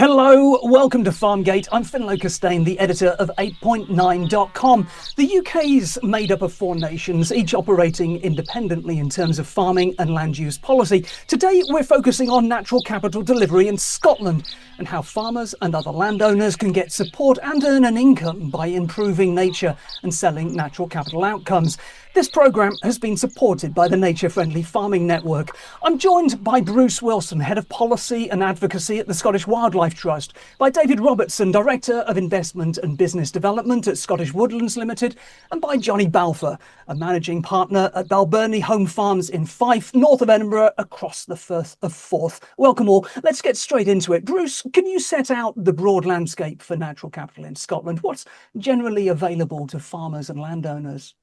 Hello, welcome to Farmgate. I'm Finlo Costain, the editor of 8.9.com. The UK's made up of 4 nations, each operating independently in terms of farming and land use policy. Today, we're focusing on natural capital delivery in Scotland and how farmers and other landowners can get support and earn an income by improving nature and selling natural capital outcomes. This programme has been supported by the Nature Friendly Farming Network. I'm joined by Bruce Wilson, Head of Policy and Advocacy at the Scottish Wildlife Trust, by David Robertson, Director of Investment and Business Development at Scottish Woodlands Limited, and by Johnnie Balfour, a Managing Partner at Balbirnie Home Farms in Fife, north of Edinburgh, across the Firth of Forth. Welcome all. Let's get straight into it. Bruce, can you set out the broad landscape for natural capital in Scotland? What's generally available to farmers and landowners?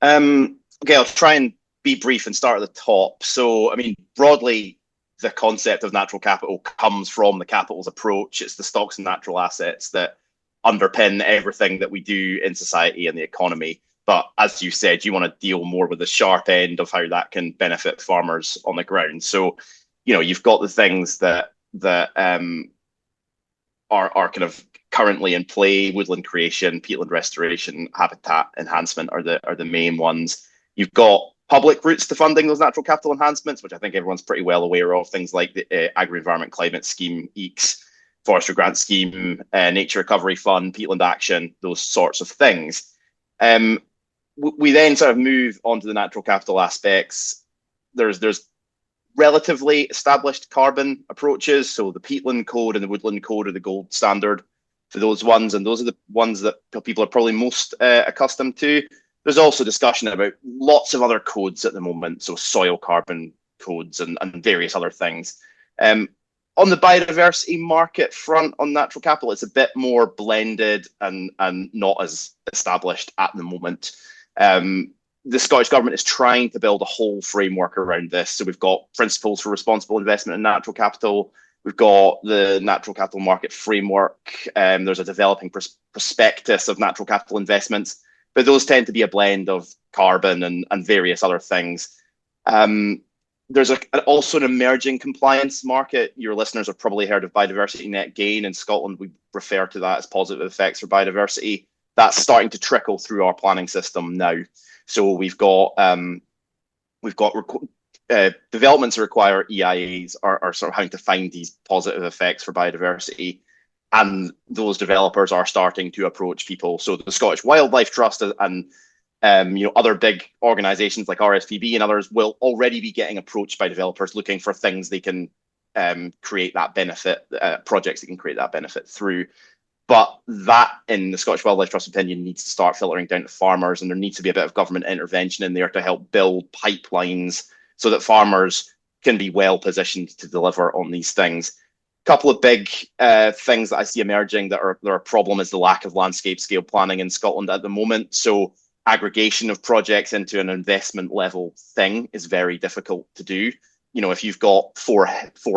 Okay, I'll try and be brief and start at the top. So, broadly, the concept of natural capital comes from the capitals approach. It's the stocks and natural assets that underpin everything that we do in society and the economy. But as you said, you want to deal more with the sharp end of how that can benefit farmers on the ground. So, you've got the things that are kind of currently in play: woodland creation, peatland restoration, habitat enhancement are the main ones. You've got public routes to funding those natural capital enhancements, which I think everyone's pretty well aware of. Things like the Agri-Environment Climate Scheme, EECS, Forestry Grant Scheme, Nature Recovery Fund, Peatland Action, those sorts of things. We then sort of move on to the natural capital aspects. There's relatively established carbon approaches. So the Peatland Code and the Woodland Code are the gold standard for those ones, and those are the ones that people are probably most accustomed to. There's also discussion about lots of other codes at the moment, so soil carbon codes and various other things. On the biodiversity market front on natural capital, it's a bit more blended and not as established at the moment. The Scottish Government is trying to build a whole framework around this. So we've got principles for responsible investment in natural capital. We've got the natural capital market framework. There's a developing prospectus of natural capital investments, but those tend to be a blend of carbon and various other things. There's also an emerging compliance market. Your listeners have probably heard of biodiversity net gain. In Scotland, we refer to that as positive effects for biodiversity. That's starting to trickle through our planning system now. So we've got developments that require EIAs are sort of having to find these positive effects for biodiversity, and those developers are starting to approach people. So the Scottish Wildlife Trust and other big organisations like RSPB and others will already be getting approached by developers looking for things they can create that benefit, projects that can create that benefit through. But that, in the Scottish Wildlife Trust opinion, needs to start filtering down to farmers, and there needs to be a bit of government intervention in there to help build pipelines so that farmers can be well positioned to deliver on these things. A couple of big things that I see emerging that are a problem is the lack of landscape scale planning in Scotland at the moment. So aggregation of projects into an investment level thing is very difficult to do. If you've got four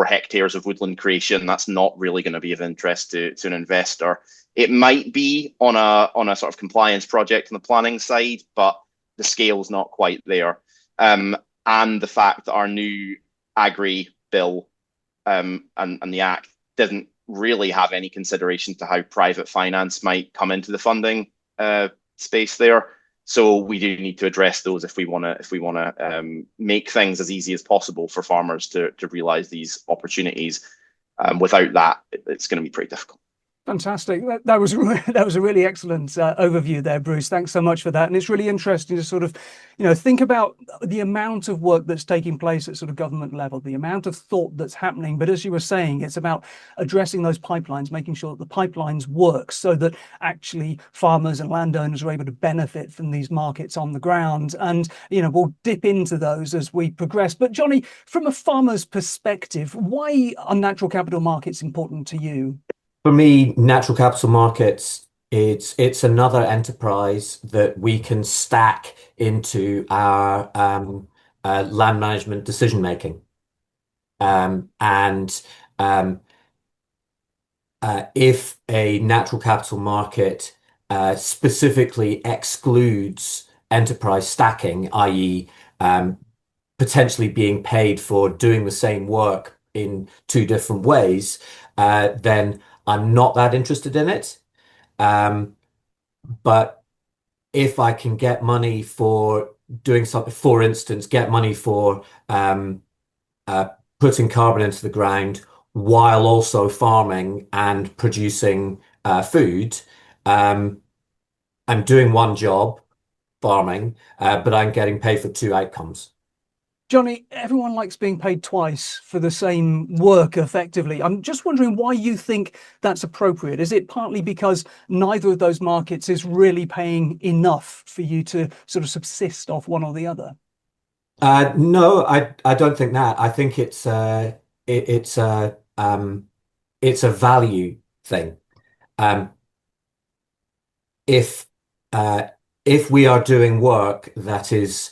hectares of woodland creation, that's not really going to be of interest to an investor. It might be on a sort of compliance project on the planning side, but the scale is not quite there. And the fact that our new Agri bill and the Act didn't really have any consideration to how private finance might come into the funding space there. So we do need to address those if we want to make things as easy as possible for farmers to realise these opportunities. Without that, it's going to be pretty difficult. Fantastic. That was a really excellent overview there, Bruce. Thanks so much for that. And it's really interesting to sort of, think about the amount of work that's taking place at sort of government level, the amount of thought that's happening. But as you were saying, it's about addressing those pipelines, making sure that the pipelines work so that actually farmers and landowners are able to benefit from these markets on the ground. And, we'll dip into those as we progress. But Johnnie, from a farmer's perspective, why are natural capital markets important to you? For me, natural capital markets, it's another enterprise that we can stack into our land management decision making. If a natural capital market specifically excludes enterprise stacking, i.e., potentially being paid for doing the same work in 2 different ways, then I'm not that interested in it. But if I can get money for doing something, for instance, get money for uh, putting carbon into the ground while also farming and producing food, um, I'm doing one job, farming, but I'm getting paid for two outcomes. Johnny, everyone likes being paid twice for the same work effectively. I'm just wondering why you think that's appropriate. Is it partly because neither of those markets is really paying enough for you to sort of subsist off one or the other? No, I don't think that. I think it's a value thing. Um, if uh, if we are doing work that is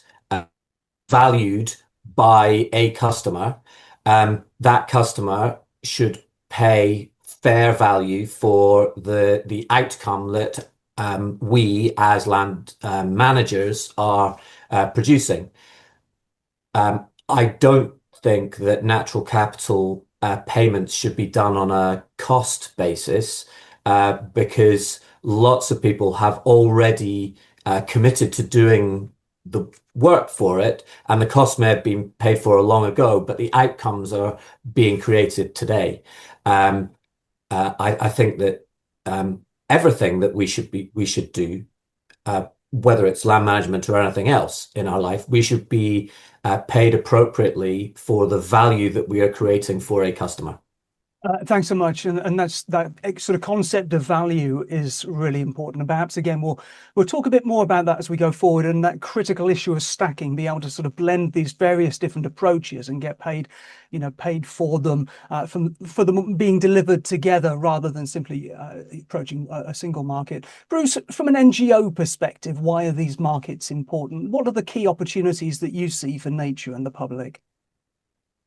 valued by a customer, that customer should pay fair value for the outcome that we as land managers are producing. I don't think that natural capital payments should be done on a cost basis because lots of people have already committed to doing the work for it, and the cost may have been paid for long ago, but the outcomes are being created today. I think that everything that we should do, whether it's land management or anything else in our life, we should be paid appropriately for the value that we are creating for a customer. Thanks so much, and that's that sort of concept of value is really important. And perhaps again, we'll talk a bit more about that as we go forward, and that critical issue of stacking, be able to sort of blend these various different approaches and get paid, paid for them, for them being delivered together rather than simply approaching a single market. Bruce, from an NGO perspective, why are these markets important? What are the key opportunities that you see for nature and the public?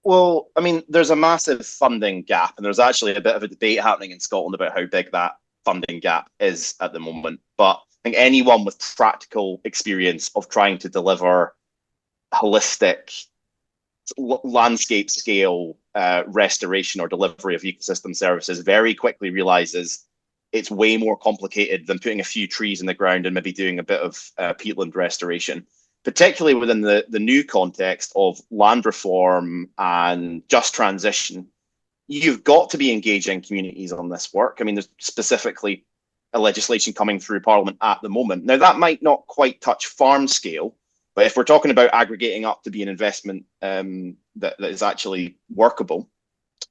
Well, I mean, there's a massive funding gap, and there's actually a bit of a debate happening in Scotland about how big that funding gap is at the moment. But I think anyone with practical experience of trying to deliver holistic landscape scale restoration or delivery of ecosystem services very quickly realizes it's way more complicated than putting a few trees in the ground and maybe doing a bit of peatland restoration, particularly within the new context of land reform and just transition. You've got to be engaging communities on this work. I mean, there's specifically a legislation coming through Parliament at the moment. Now, that might not quite touch farm scale, but if we're talking about aggregating up to be an investment that is actually workable,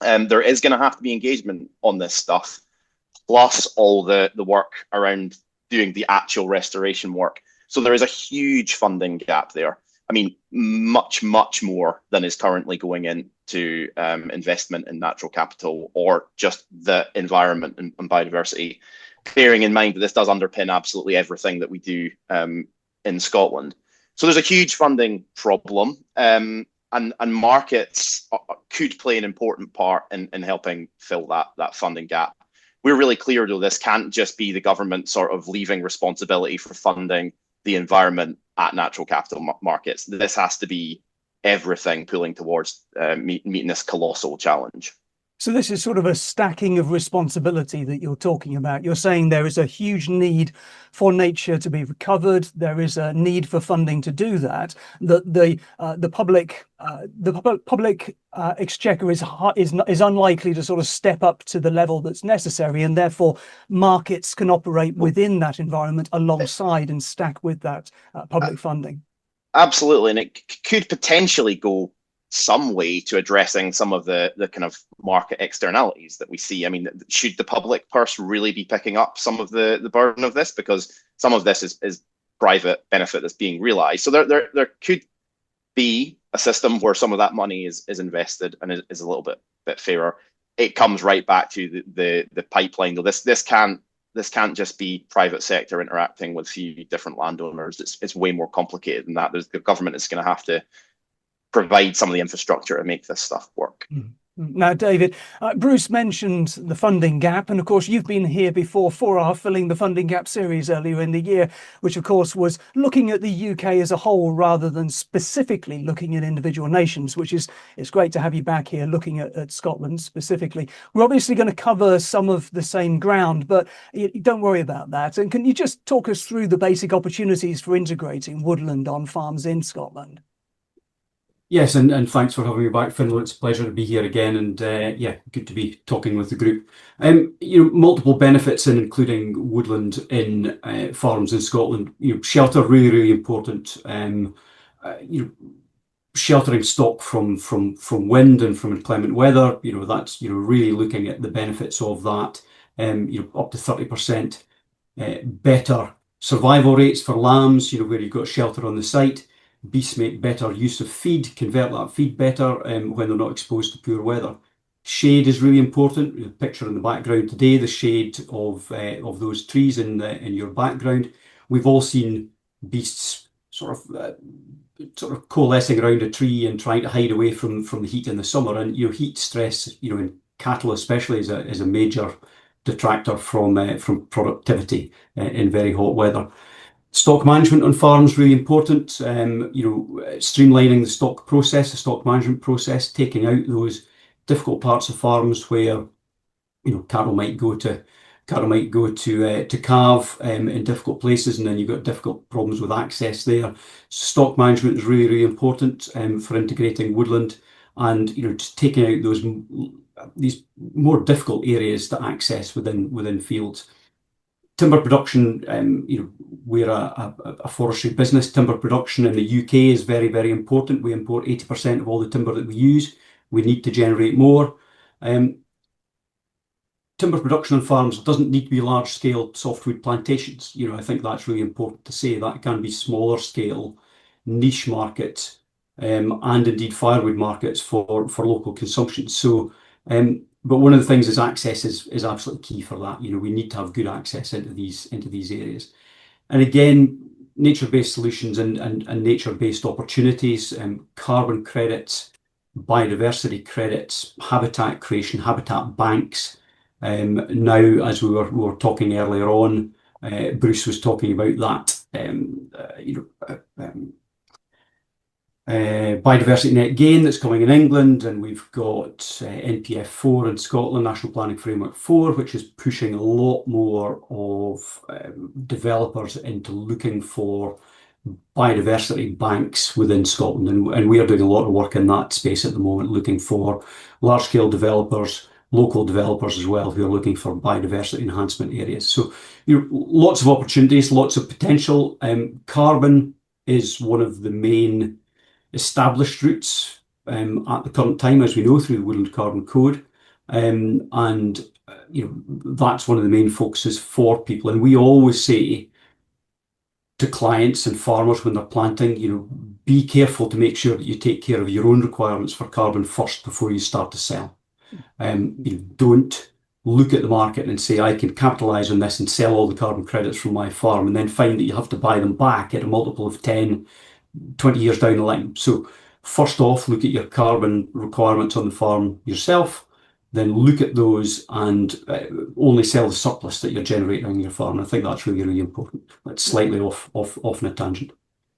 there is going to have to be engagement on this stuff, plus all the work around doing the actual restoration work. So there is a huge funding gap there. I mean, much, much more than is currently going into investment in natural capital or just the environment and biodiversity, bearing in mind that this does underpin absolutely everything that we do in Scotland. So there's a huge funding problem, and markets could play an important part in helping fill that funding gap. We're really clear, though, this can't just be the government sort of leaving responsibility for funding the environment at natural capital markets. This has to be everything pulling towards meeting this colossal challenge. So this is sort of a stacking of responsibility that you're talking about. You're saying there is a huge need for nature to be recovered. There is a need for funding to do that. That the public exchequer is unlikely to sort of step up to the level that's necessary, and therefore markets can operate within that environment alongside and stack with that public funding. Absolutely, and it could potentially go some way to addressing some of the kind of market externalities that we see. I mean, should the public purse really be picking up some of the burden of this? Because some of this is private benefit that's being realized. So there could be a system where some of that money is invested and is a little bit fairer. It comes right back to the pipeline, though. This can't just be private sector interacting with few different landowners. It's way more complicated than that. The government is going to have to provide some of the infrastructure to make this stuff work. Now, David, Bruce mentioned the funding gap, and of course, you've been here before for our Filling the Funding Gap series earlier in the year, which of course was looking at the UK as a whole rather than specifically looking at individual nations, which is, it's great to have you back here looking at Scotland specifically. We're obviously going to cover some of the same ground, but don't worry about that. And can you just talk us through the basic opportunities for integrating woodland on farms in Scotland? Yes, and thanks for having me back, Finlo. It's a pleasure to be here again, and yeah, good to be talking with the group. Multiple benefits in including woodland in farms in Scotland. Shelter really, really important. Sheltering stock from wind and from inclement weather. That's really looking at the benefits of that. Up to 30% better survival rates for lambs. Where you've got shelter on the site. Beasts make better use of feed, convert that feed better when they're not exposed to poor weather. Shade is really important. The picture in the background today, the shade of those trees in your background. We've all seen beasts sort of coalescing around a tree and trying to hide away from the heat in the summer. And heat stress, in cattle especially, is a major detractor from productivity in very hot weather. Stock management on farms really important. Streamlining the stock process, the stock management process, taking out those difficult parts of farms where cattle might go to calve in difficult places, and then you've got difficult problems with access there. Stock management is really, really important for integrating woodland, and just taking out these more difficult areas to access within fields. Timber production, we're a forestry business. Timber production in the UK is very, very important. We import 80% of all the timber that we use. We need to generate more. Timber production on farms doesn't need to be large-scale softwood plantations. I think that's really important to say. That can be smaller scale, niche markets, and indeed firewood markets for local consumption. But one of the things is access is absolutely key for that. We need to have good access into these areas. And again, nature-based solutions and nature-based opportunities, carbon credits, biodiversity credits, habitat creation, habitat banks. Now, as we were talking earlier on, Bruce was talking about that. Biodiversity net gain that's coming in England, and we've got NPF 4 in Scotland, National Planning Framework 4, which is pushing a lot more of developers into looking for biodiversity banks within Scotland, and we are doing a lot of work in that space at the moment, looking for large-scale developers, local developers as well, who are looking for biodiversity enhancement areas. So lots of opportunities, lots of potential. Carbon is one of the main established routes at the current time, as we know, through the Woodland Carbon Code, and that's one of the main focuses for people. And we always say to clients and farmers when they're planting, be careful to make sure that you take care of your own requirements for carbon first before you start to sell. Don't look at the market and say, I can capitalize on this and sell all the carbon credits from my farm, and then find that you have to buy them back at a multiple of 10, 20 years down the line. So first off, look at your carbon requirements on the farm yourself, then look at those and only sell the surplus that you're generating on your farm. I think that's really, really important. That's slightly off on a tangent.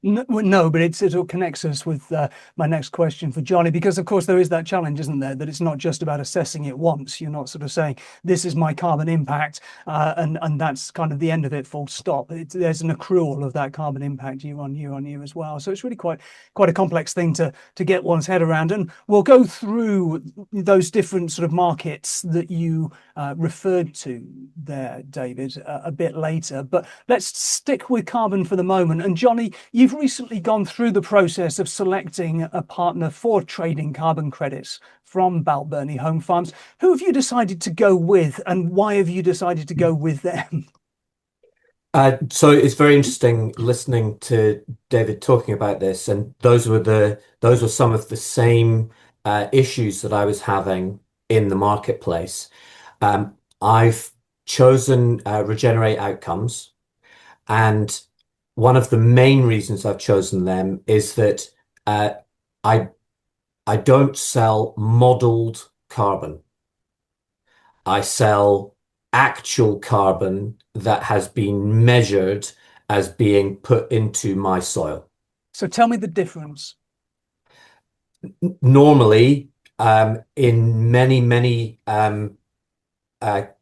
No, but it all connects us with my next question for Johnnie, because of course there is that challenge, isn't there, that it's not just about assessing it once. You're not sort of saying this is my carbon impact and that's kind of the end of it, full stop. There's an accrual of that carbon impact year on year as well. So it's really quite a complex thing to get one's head around. And we'll go through those different sort of markets that you referred to there, David, a bit later. But let's stick with carbon for the moment. And Johnnie, you've recently gone through the process of selecting a partner for trading carbon credits from Balbirnie Home Farms. Who have you decided to go with, and why have you decided to go with them? So it's very interesting listening to David talking about this, and those were some of the same issues that I was having in the marketplace. I've chosen Regenerate Outcomes, and one of the main reasons I've chosen them is that I don't sell modelled carbon. I sell actual carbon that has been measured as being put into my soil. So tell me the difference. Normally, in many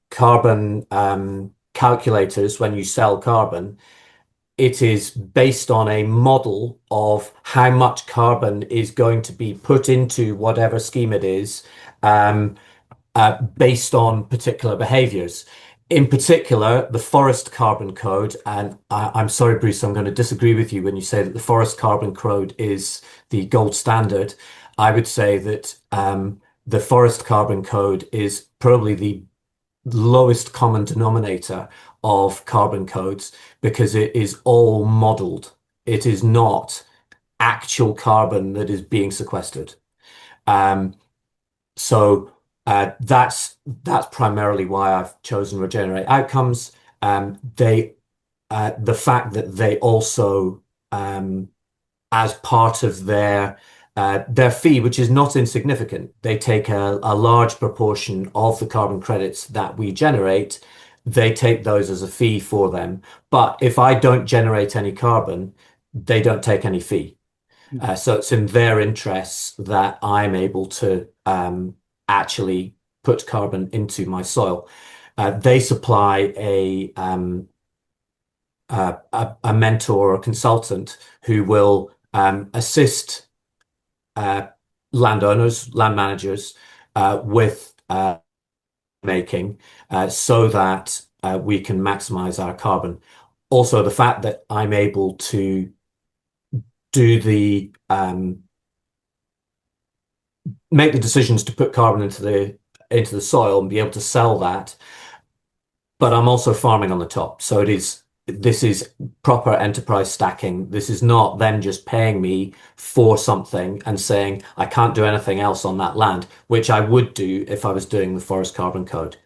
carbon calculators, when you sell carbon, it is based on a model of how much carbon is going to be put into whatever scheme it is, based on particular behaviors. In particular, the Forest Carbon Code, and I'm sorry, Bruce, I'm going to disagree with you when you say that the Forest Carbon Code is the gold standard. I would say that the Forest Carbon Code is probably the lowest common denominator of carbon codes because it is all modeled. It is not actual carbon that is being sequestered. So that's primarily why I've chosen Regenerate Outcomes. The fact that they also, as part of their fee, which is not insignificant, they take a large proportion of the carbon credits that we generate. They take those as a fee for them. But if I don't generate any carbon, they don't take any fee. So it's in their interests that I'm able to actually put carbon into my soil. They supply a mentor or a consultant who will assist landowners, land managers with making so that we can maximize our carbon. Also, the fact that I'm able to do the make the decisions to put carbon into the soil and be able to sell that, but I'm also farming on the top. So this is proper enterprise stacking. This is not them just paying me for something and saying I can't do anything else on that land, which I would do if I was doing the Forest Carbon Code.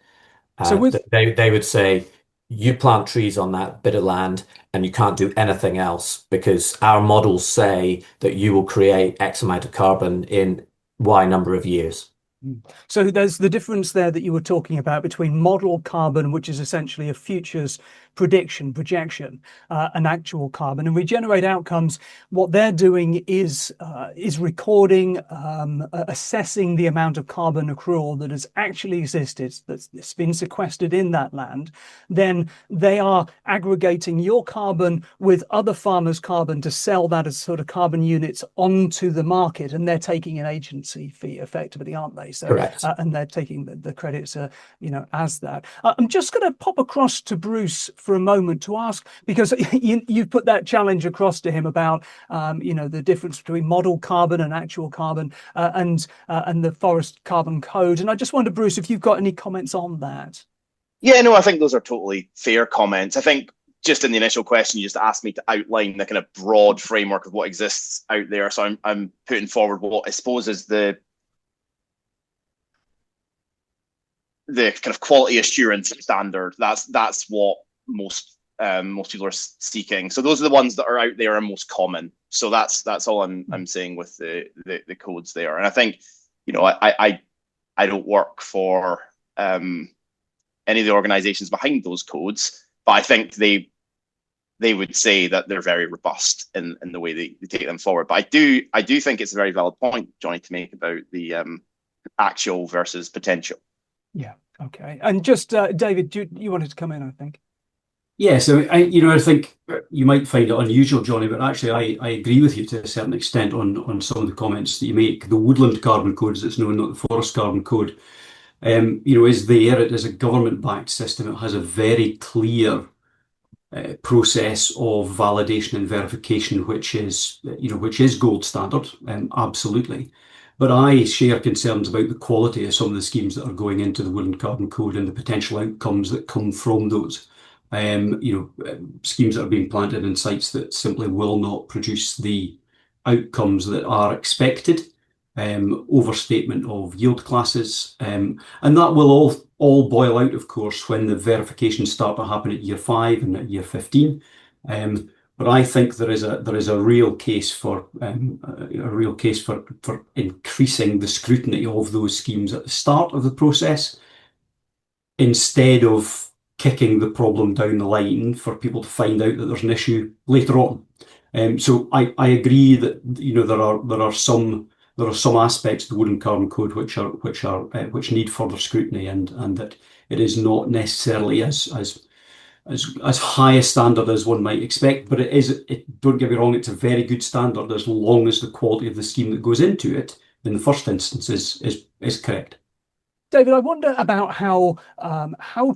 So they would say you plant trees on that bit of land and you can't do anything else because our models say that you will create X amount of carbon in Y number of years. So there's the difference there that you were talking about between model carbon, which is essentially a futures projection, and actual carbon. And Regenerate Outcomes, what they're doing is recording, assessing the amount of carbon accrual that has actually existed, that's been sequestered in that land. Then they are aggregating your carbon with other farmers' carbon to sell that as sort of carbon units onto the market, and they're taking an agency fee effectively, aren't they? So, correct. And they're taking the credits, as that. I'm just going to pop across to Bruce for a moment to ask, because you've put that challenge across to him about, the difference between model carbon and actual carbon, and the Forest Carbon Code. And I just wonder, Bruce, if you've got any comments on that. Yeah, no, I think those are totally fair comments. I think just in the initial question, you just asked me to outline the kind of broad framework of what exists out there. So I'm putting forward what I suppose is the kind of quality assurance standard. That's what most people are seeking. So those are the ones that are out there and most common. So that's all I'm saying with the codes there. And I think, I don't work for any of the organizations behind those codes, but I think they would say that they're very robust in the way they take them forward. But I do think it's a very valid point, Johnnie, to make about the actual versus potential. Yeah. Okay. And just David, you wanted to come in, I think. Yeah, so I think you might find it unusual, Johnnie, but actually I agree with you to a certain extent on some of the comments that you make. The Woodland Carbon Code, as it's known, not the Forest Carbon Code, is there. It is a government-backed system. It has a very clear process of validation and verification, which is gold standard, absolutely. But I share concerns about the quality of some of the schemes that are going into the Woodland Carbon Code and the potential outcomes that come from those. Schemes that are being planted in sites that simply will not produce the outcomes that are expected, overstatement of yield classes, and that will all boil out, of course, when the verifications start to happen at year 5 and at year 15. But I think there is a real case for for increasing the scrutiny of those schemes at the start of the process, instead of kicking the problem down the line for people to find out that there's an issue later on. So I agree that there are some aspects of the Wood and Carbon Code which need further scrutiny, and that it is not necessarily as high a standard as one might expect, but don't get me wrong, it's a very good standard as long as the quality of the scheme that goes into it in the first instance is correct. David, I wonder about how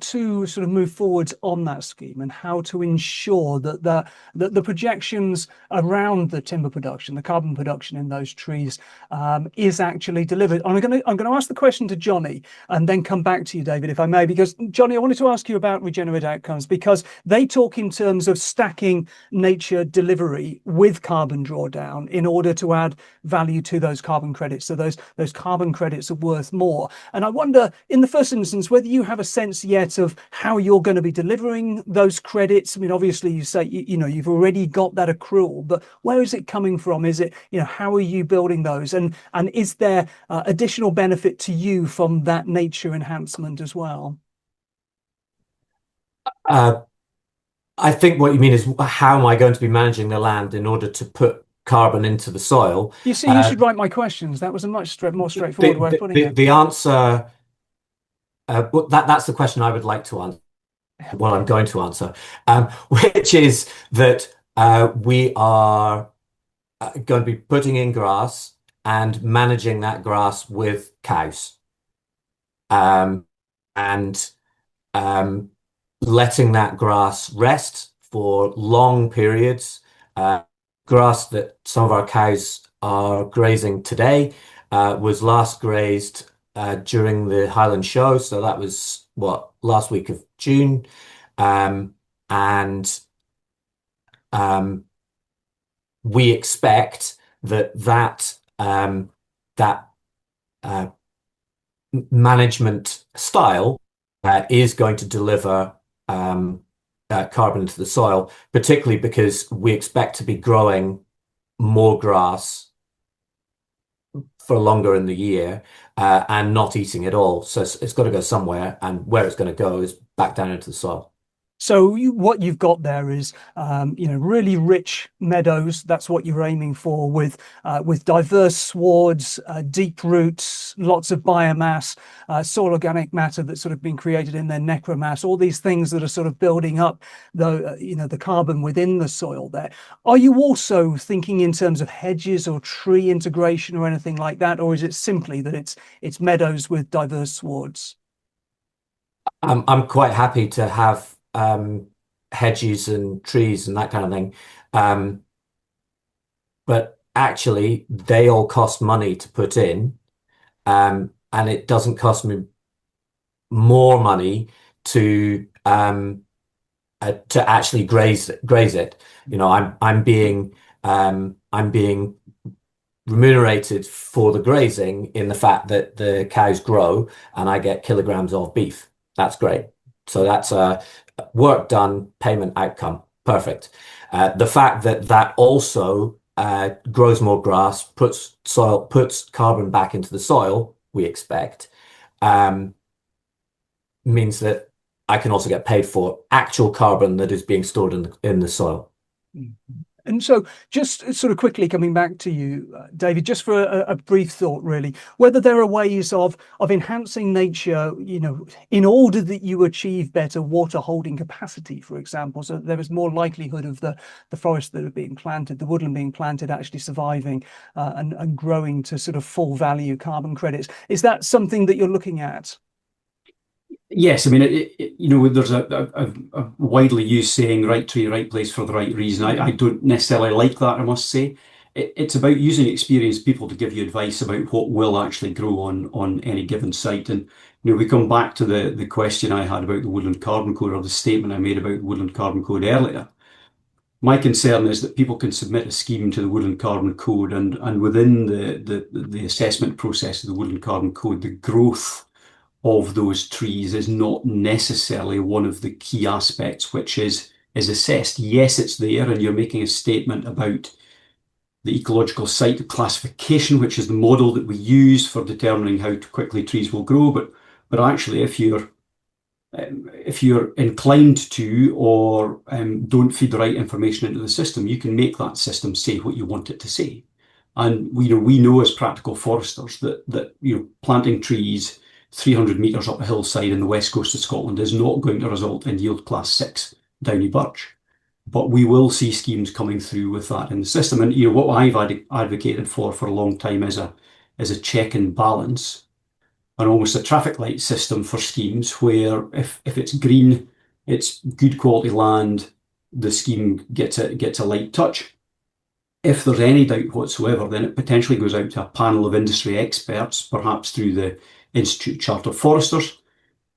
to sort of move forwards on that scheme, and how to ensure that the projections around the timber production, the carbon production in those trees, is actually delivered. And I'm going to ask the question to Johnnie and then come back to you, David, if I may, because Johnnie, I wanted to ask you about regenerate outcomes, because they talk in terms of stacking nature delivery with carbon drawdown in order to add value to those carbon credits. So those carbon credits are worth more. And I wonder, in the first instance, whether you have a sense yet of how you're going to be delivering those credits. I mean, obviously, you say you've already got that accrual, but where is it coming from? Is it, how are you building those, and is there additional benefit to you from that nature enhancement as well? I think what you mean is, how am I going to be managing the land in order to put carbon into the soil? You see, you should write my questions. That was a much more straightforward way of putting it. The answer, that's the question I would like to answer. Well, I'm going to answer, which is that we are going to be putting in grass and managing that grass with cows, and letting that grass rest for long periods. Grass that some of our cows are grazing today was last grazed during the Highland Show, so that was last week of June, and we expect that management style is going to deliver carbon into the soil, particularly because we expect to be growing more grass for longer in the year and not eating it all. So it's got to go somewhere, and where it's going to go is back down into the soil. So what you've got there is, really rich meadows. That's what you're aiming for, with diverse swards, deep roots, lots of biomass, soil organic matter that's sort of been created in their necromass. All these things that are sort of building up the carbon within the soil there. Are you also thinking in terms of hedges or tree integration or anything like that, or is it simply that it's meadows with diverse swards? I'm quite happy to have hedges and trees and that kind of thing, but actually they all cost money to put in, and it doesn't cost me more money to actually graze it. I'm being remunerated for the grazing in the fact that the cows grow and I get kilograms of beef. That's great. So that's a work done, payment outcome. Perfect. The fact that also grows more grass, puts carbon back into the soil, we expect, means that I can also get paid for actual carbon that is being stored in the soil. Mm-hmm. And so, just sort of quickly coming back to you, David, just for a brief thought, really, whether there are ways of enhancing nature, in order that you achieve better water holding capacity, for example, so there is more likelihood of the forests that are being planted, the woodland being planted, actually surviving and growing to sort of full value carbon credits. Is that something that you're looking at? Yes, I mean, there's a widely used saying, right tree, right place for the right reason. I don't necessarily like that, I must say. It's about using experienced people to give you advice about what will actually grow on any given site. And, we come back to the question I had about the Woodland Carbon Code, or the statement I made about the Woodland Carbon Code earlier. My concern is that people can submit a scheme to the Woodland Carbon Code, and within the assessment process of the Woodland Carbon Code, the growth of those trees is not necessarily one of the key aspects which is is assessed. Yes, it's there, and you're making a statement about the ecological site classification, which is the model that we use for determining how quickly trees will grow. But actually, if you're inclined to or don't feed the right information into the system, you can make that system say what you want it to say. And we know as practical foresters that planting trees 300 metres up a hillside in the west coast of Scotland is not going to result in yield class 6 downy birch. But we will see schemes coming through with that in the system. And what I've advocated for a long time is a check and balance, and almost a traffic light system for schemes where if it's green, it's good quality land, the scheme gets a light touch. If there's any doubt whatsoever, then it potentially goes out to a panel of industry experts, perhaps through the Institute of Chartered Foresters,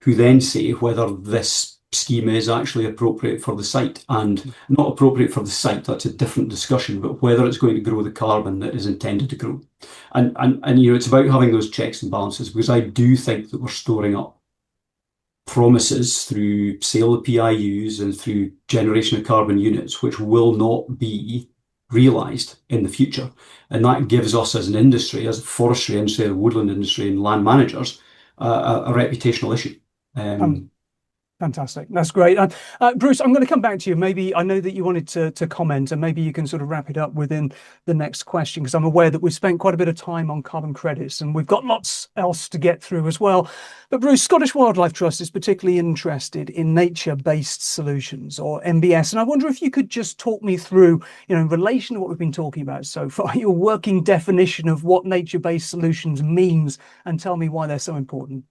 who then say whether this scheme is actually appropriate for the site, and not appropriate for the site, that's a different discussion, but whether it's going to grow the carbon that is intended to grow. And it's about having those checks and balances, because I do think that we're storing up promises through sale of PIUs and through generation of carbon units, which will not be realised in the future. And that gives us as an industry, as a forestry industry, a woodland industry and land managers, a reputational issue. Fantastic. That's great. Bruce, I'm going to come back to you. Maybe I know that you wanted to comment, and maybe you can sort of wrap it up within the next question, because I'm aware that we've spent quite a bit of time on carbon credits and we've got lots else to get through as well. But Bruce, Scottish Wildlife Trust is particularly interested in nature-based solutions, or NBS. And I wonder if you could just talk me through, in relation to what we've been talking about so far, your working definition of what nature-based solutions means, and tell me why they're so important.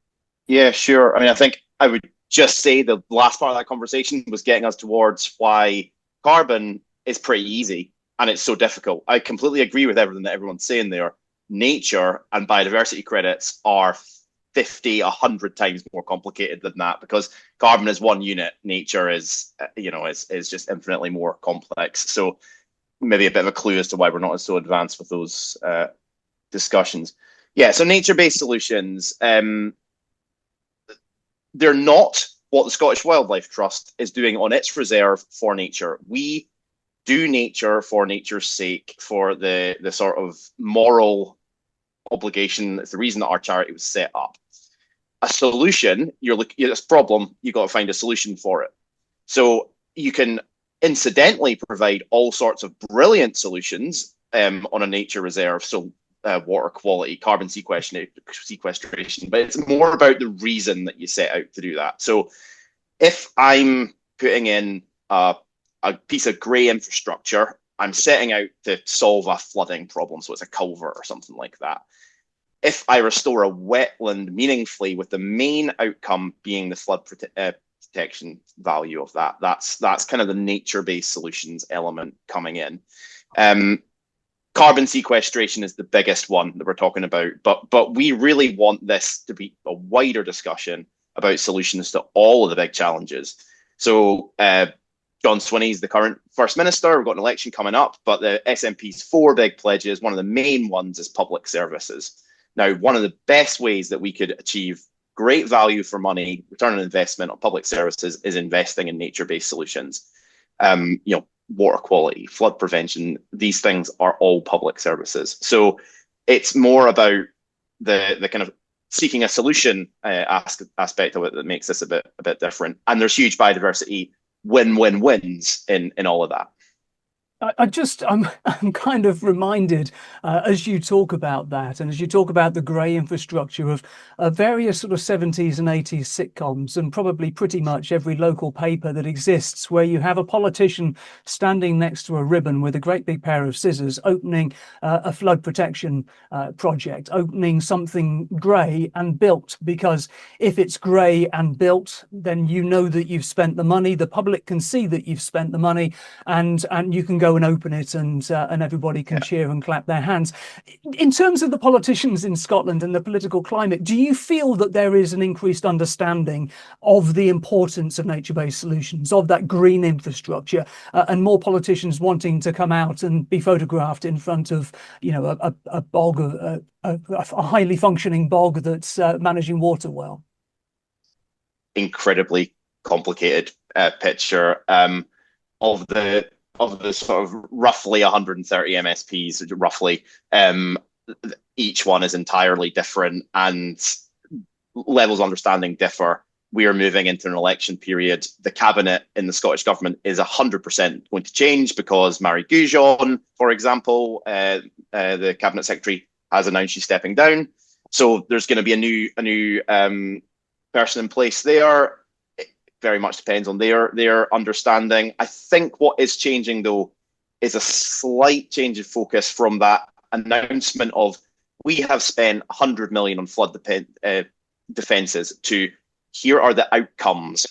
Yeah, sure. I mean, I think I would just say the last part of that conversation was getting us towards why carbon is pretty easy and it's so difficult. I completely agree with everything that everyone's saying there. Nature and biodiversity credits are 50, 100 times more complicated than that, because carbon is one unit. Nature is just infinitely more complex. So maybe a bit of a clue as to why we're not so advanced with those discussions. Yeah, so nature-based solutions, they're not what the Scottish Wildlife Trust is doing on its reserve for nature. We do nature for nature's sake, for the sort of moral obligation. It's the reason that our charity was set up. A solution, it's a problem, you've got to find a solution for it. So you can incidentally provide all sorts of brilliant solutions on a nature reserve. So water quality, carbon sequestration, but it's more about the reason that you set out to do that. So if I'm putting in a piece of grey infrastructure, I'm setting out to solve a flooding problem, so it's a culvert or something like that. If I restore a wetland meaningfully, with the main outcome being the flood protection value of that, that's kind of the nature-based solutions element coming in. Carbon sequestration is the biggest one that we're talking about, but we really want this to be a wider discussion about solutions to all of the big challenges. So John Swinney's the current First Minister. We've got an election coming up, but the SNP's 4 big pledges, one of the main ones is public services. Now, one of the best ways that we could achieve great value for money, return on investment on public services, is investing in nature-based solutions. Water quality, flood prevention, these things are all public services. So it's more about the kind of seeking a solution aspect of it that makes this a bit different. And there's huge biodiversity win-wins in all of that. I'm kind of reminded as you talk about that, and as you talk about the grey infrastructure of various sort of 70s and 80s sitcoms, and probably pretty much every local paper that exists, where you have a politician standing next to a ribbon with a great big pair of scissors, opening a flood protection project, opening something grey and built, because if it's grey and built, then you know that you've spent the money, the public can see that you've spent the money, and you can go and open it, and everybody can cheer and clap their hands. In terms of the politicians in Scotland and the political climate, do you feel that there is an increased understanding of the importance of nature-based solutions, of that green infrastructure, and more politicians wanting to come out and be photographed in front of, a bog, a highly functioning bog that's managing water well? Incredibly complicated picture. of the sort of roughly 130 MSPs, roughly, each one is entirely different and levels of understanding differ. We are moving into an election period. The cabinet in the Scottish government is 100% going to change because Mary Goujon, for example, the cabinet secretary, has announced she's stepping down. So there's going to be a new person in place there. It very much depends on their understanding. I think what is changing, though, is a slight change of focus from that announcement of we have spent 100 million on flood defences to here are the outcomes.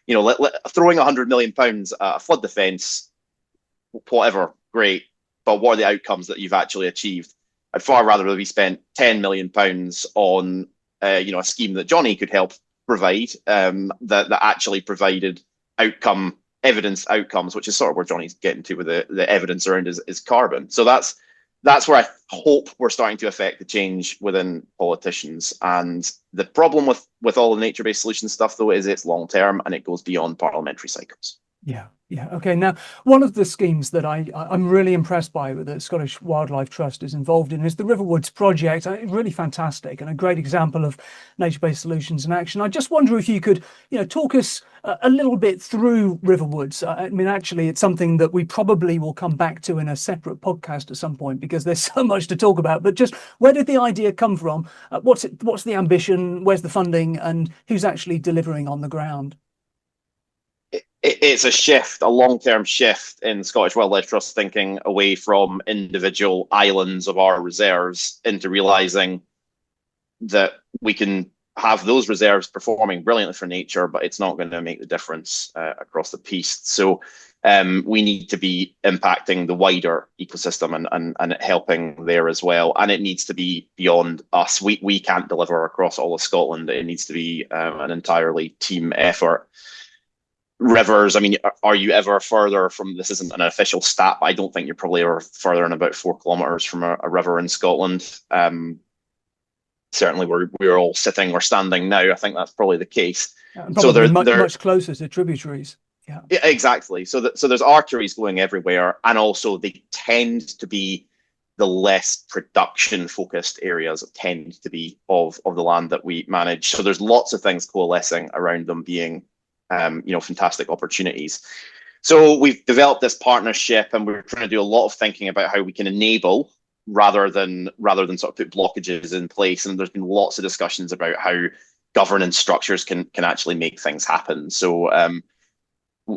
You know, throwing 100 million pounds at a flood defence, whatever, great. But what are the outcomes that you've actually achieved? I'd far rather we spent 10 million pounds on, a scheme that Johnnie could help provide that actually provided evidence outcomes, which is sort of where Johnnie's getting to with the evidence around is carbon. So that's where I hope we're starting to affect the change within politicians. And the problem with all the nature-based solution stuff, though, is it's long-term and it goes beyond parliamentary cycles. Yeah. Okay. Now, one of the schemes that I'm really impressed by that the Scottish Wildlife Trust is involved in is the Riverwoods project. Really fantastic and a great example of nature-based solutions in action. I just wonder if you could, talk us a little bit through Riverwoods. I mean, actually, it's something that we probably will come back to in a separate podcast at some point because there's so much to talk about. But just where did the idea come from? What's the ambition? Where's the funding? And who's actually delivering on the ground? It's a long-term shift in Scottish Wildlife Trust thinking away from individual islands of our reserves into realising that we can have those reserves performing brilliantly for nature, but it's not going to make the difference across the piece. So we need to be impacting the wider ecosystem and helping there as well. And it needs to be beyond us. We can't deliver across all of Scotland. It needs to be an entirely team effort. Rivers, I mean, are you ever further from, this isn't an official stat, but I don't think you're probably ever further than about 4 kilometres from a river in Scotland. Certainly we're all sitting or standing now. I think that's probably the case. So they're much closer to tributaries. Yeah, exactly. So there's arteries going everywhere, and also they tend to be the less production focused areas tend to be of the land that we manage. So there's lots of things coalescing around them being fantastic opportunities. So we've developed this partnership, and we're trying to do a lot of thinking about how we can enable rather than sort of put blockages in place. And there's been lots of discussions about how governance structures can actually make things happen. So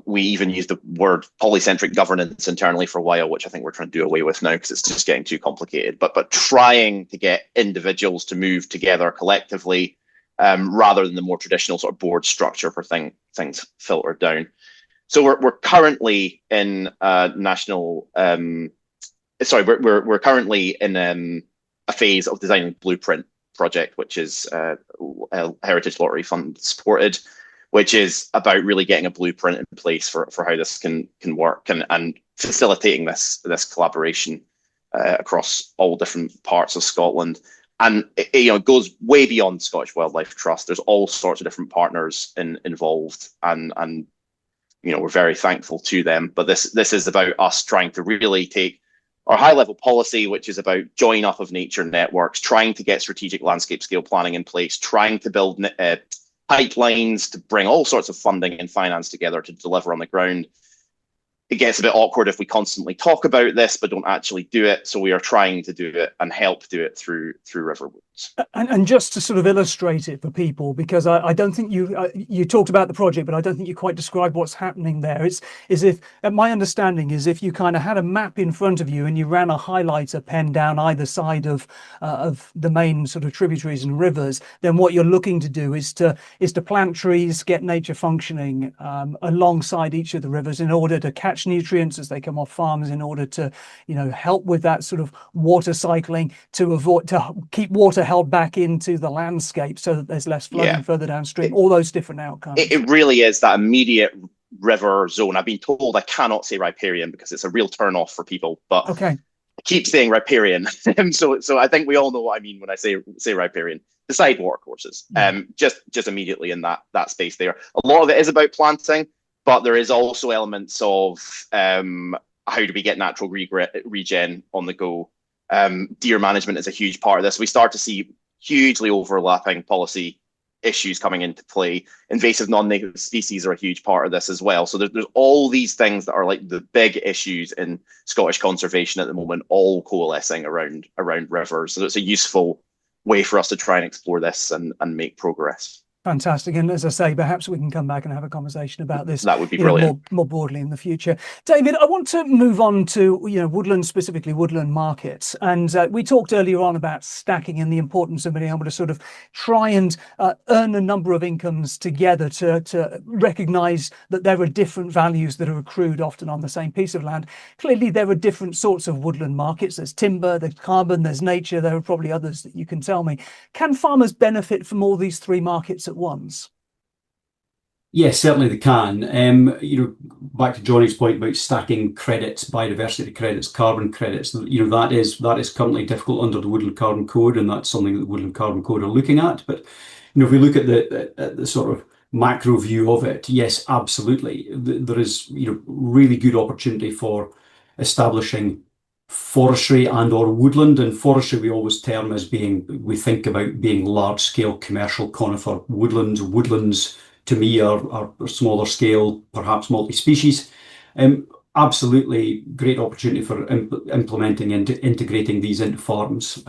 we even used the word polycentric governance internally for a while, which I think we're trying to do away with now because it's just getting too complicated. But trying to get individuals to move together collectively, rather than the more traditional sort of board structure for things filtered down. So we're currently in we're currently in a phase of designing a blueprint project, which is Heritage Lottery Fund supported, which is about really getting a blueprint in place for how this can work and facilitating this collaboration across all different parts of Scotland. And it goes way beyond Scottish Wildlife Trust. There's all sorts of different partners involved, and we're very thankful to them. But this is about us trying to really take our high-level policy, which is about join up of nature networks, trying to get strategic landscape scale planning in place, trying to build pipelines to bring all sorts of funding and finance together to deliver on the ground. It gets a bit awkward if we constantly talk about this but don't actually do it. So we are trying to do it and help do it through Riverwoods. And just to sort of illustrate it for people, because I don't think you talked about the project, but I don't think you quite described what's happening there. It's as if, my understanding is, if you kind of had a map in front of you and you ran a highlighter pen down either side of the main sort of tributaries and rivers, then what you're looking to do is to plant trees, get nature functioning alongside each of the rivers in order to catch nutrients as they come off farms, in order to help with that sort of water cycling, to keep water held back into the landscape so that there's less flooding further downstream, all those different outcomes. It really is that immediate river zone. I've been told I cannot say riparian because it's a real turn off for people, but okay, I keep saying riparian. so I think we all know what I mean when I say riparian. The sidewalk courses, just immediately in that space there. A lot of it is about planting. But there is also elements of how do we get natural regen on the go. Deer management is a huge part of this. We start to see hugely overlapping policy issues coming into play. Invasive non-native species are a huge part of this as well. So there's all these things that are like the big issues in Scottish conservation at the moment, all coalescing around rivers. So it's a useful way for us to try and explore this and make progress. Fantastic. And as I say, perhaps we can come back and have a conversation about this. That would be brilliant. More broadly in the future. David, I want to move on to, woodland, specifically woodland markets. And we talked earlier on about stacking and the importance of being able to sort of try and earn a number of incomes together to recognise that there are different values that are accrued often on the same piece of land. Clearly, there are different sorts of woodland markets. There's timber, there's carbon, there's nature. There are probably others that you can tell me. Can farmers benefit from all these three markets at once? Yes, certainly they can. Back to Johnny's point about stacking credits, biodiversity credits, carbon credits. That is currently difficult under the Woodland Carbon Code, and that's something that the Woodland Carbon Code are looking at. But if we look at the sort of macro view of it, yes, absolutely, there is really good opportunity for establishing forestry and or woodland. And forestry we always term as we think about being large scale commercial conifer woodlands. Woodlands to me are smaller scale, perhaps multi-species. Absolutely great opportunity for implementing and integrating these into farms.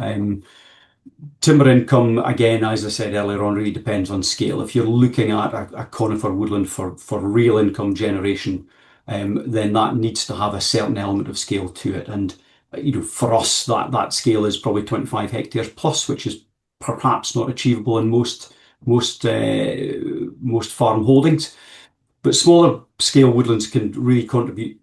Timber income, again, as I said earlier on, really depends on scale. If you're looking at a conifer woodland for real income generation, then that needs to have a certain element of scale to it. And for us, that scale is probably 25 hectares plus, which is perhaps not achievable in most farm holdings. But smaller scale woodlands can really contribute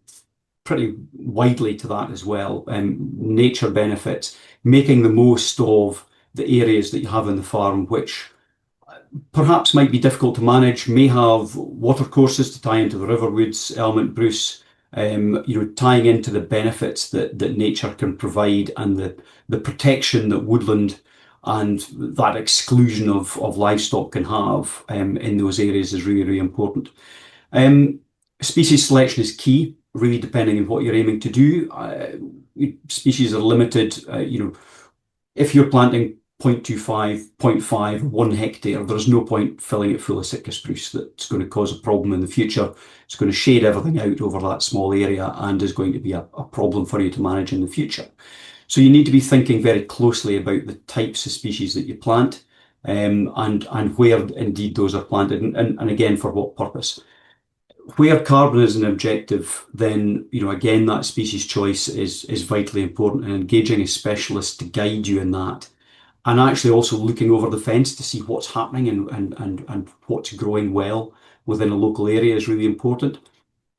pretty widely to that as well. Nature benefits, making the most of the areas that you have in the farm, which perhaps might be difficult to manage, may have water courses to tie into the riverwoods element, Bruce, tying into the benefits that nature can provide and the protection that woodland and that exclusion of livestock can have in those areas is really, really important. Species selection is key, really depending on what you're aiming to do. Species are limited. If you're planting 0.25, 0.5, 1 hectare, there's no point filling it full of Sitka spruce. That's going to cause a problem in the future. It's going to shade everything out over that small area and is going to be a problem for you to manage in the future. So you need to be thinking very closely about the types of species that you plant and where indeed those are planted and again, for what purpose. Where carbon is an objective, then, again, that species choice is vitally important, and engaging a specialist to guide you in that. And actually also looking over the fence to see what's happening and what's growing well within a local area is really important.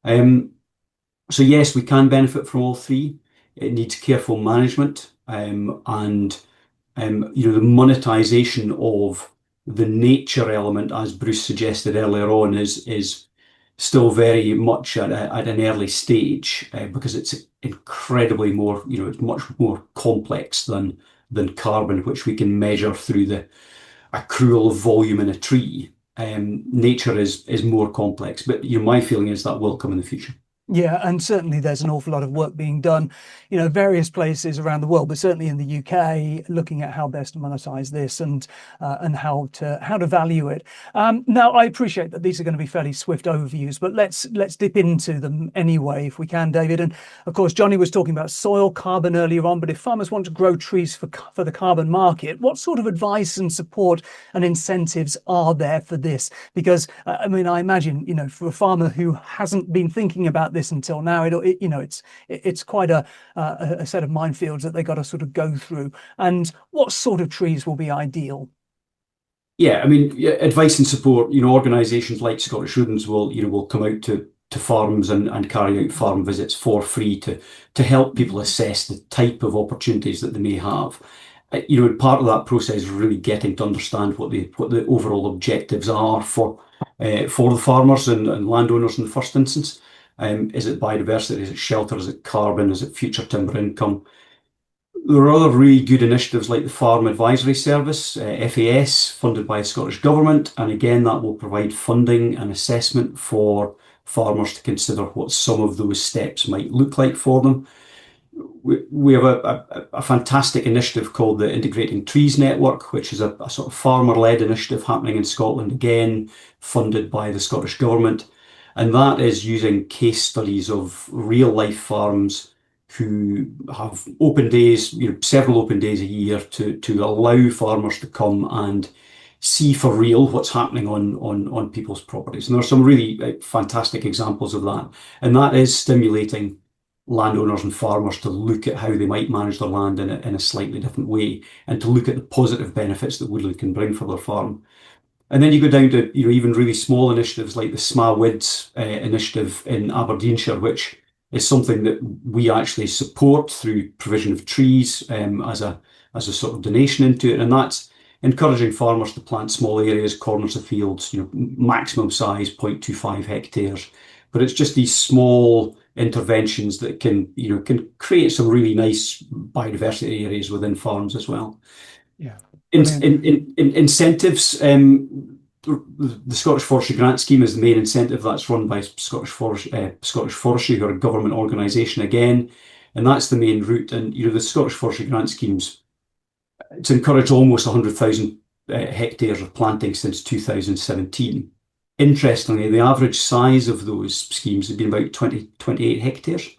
So yes, we can benefit from all three. It needs careful management and the monetization of the nature element, as Bruce suggested earlier on, is still very much at an early stage because it's incredibly more, it's much more complex than carbon, which we can measure through the accrual of volume in a tree. Nature is more complex, but my feeling is that will come in the future. Yeah, and certainly there's an awful lot of work being done, various places around the world, but certainly in the UK, looking at how best to monetize this and how to value it. Now, I appreciate that these are going to be fairly swift overviews, but let's dip into them anyway, if we can, David. And of course, Johnnie was talking about soil carbon earlier on, but if farmers want to grow trees for the carbon market, what sort of advice and support and incentives are there for this? Because I imagine, for a farmer who hasn't been thinking about this until now, it's quite a set of minefields that they got to sort of go through. And what sort of trees will be ideal? Yeah, advice and support. Organisations like Scottish Woodlands will come out to farms and carry out farm visits for free to help people assess the type of opportunities that they may have. Part of that process is really getting to understand what the overall objectives are for the farmers and landowners in the first instance. Is it biodiversity? Is it shelter? Is it carbon? Is it future timber income? There are other really good initiatives like the Farm Advisory Service, FAS, funded by the Scottish Government. And again, that will provide funding and assessment for farmers to consider what some of those steps might look like for them. We have a fantastic initiative called the Integrating Trees Network, which is a sort of farmer-led initiative happening in Scotland, again, funded by the Scottish Government. And that is using case studies of real-life farms who have open days, several open days a year to allow farmers to come and see for real what's happening on people's properties. And there are some really fantastic examples of that. And that is stimulating landowners and farmers to look at how they might manage their land in a slightly different way, and to look at the positive benefits that woodland can bring for their farm. And then you go down to even really small initiatives like the Sma Woods initiative in Aberdeenshire, which is something that we actually support through provision of trees as a sort of donation into it. And that's encouraging farmers to plant small areas, corners of fields, maximum size 0.25 hectares. But it's just these small interventions that can create some really nice biodiversity areas within farms as well. Yeah. Incentives. The Scottish Forestry Grant Scheme is the main incentive. That's run by Scottish Forestry, who are a government organisation again, and that's the main route. And the Scottish Forestry Grant Schemes, it's encouraged almost 100,000 hectares of planting since 2017. Interestingly, the average size of those schemes has been about 28 hectares.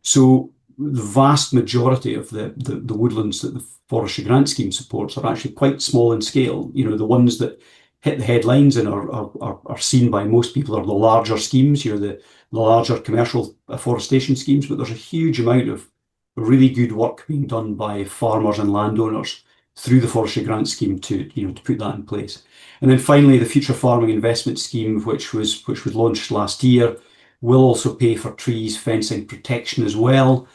So the vast majority of the woodlands that the Forestry Grant Scheme supports are actually quite small in scale. The ones that hit the headlines and are seen by most people are the larger schemes, the larger commercial afforestation schemes. But there's a huge amount of really good work being done by farmers and landowners through the Forestry Grant Scheme to put that in place. And then finally, the Future Farming Investment Scheme, which was launched last year, will also pay for trees, fencing, protection as well,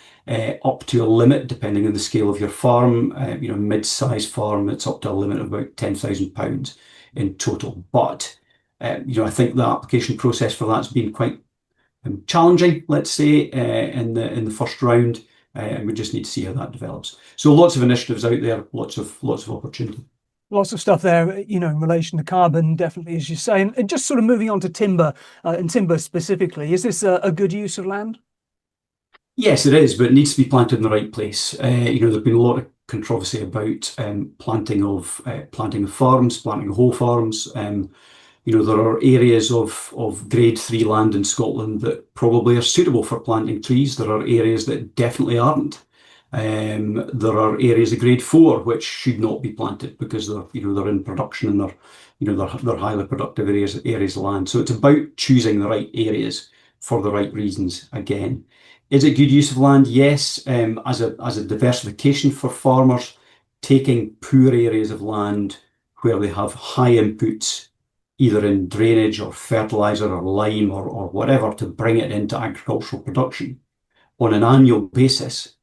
up to a limit depending on the scale of your farm. Mid-sized farm, it's up to a limit of about £10,000 in total. But I think the application process for that's been quite challenging, let's say, in the first round. And we just need to see how that develops. So lots of initiatives out there, lots of opportunity. Lots of stuff there, in relation to carbon, definitely, as you say. And just sort of moving on to timber, and timber specifically, is this a good use of land? Yes, it is, but it needs to be planted in the right place. There's been a lot of controversy about planting of farms, planting of whole farms. There are areas of grade 3 land in Scotland that probably are suitable for planting trees. There are areas that definitely aren't. There are areas of grade 4 which should not be planted because they're in production and they're highly productive areas of land. So it's about choosing the right areas for the right reasons. Again, is it good use of land? Yes. As a diversification for farmers, taking poor areas of land where they have high inputs, either in drainage or fertilizer or lime or whatever, to bring it into agricultural production on an annual basis.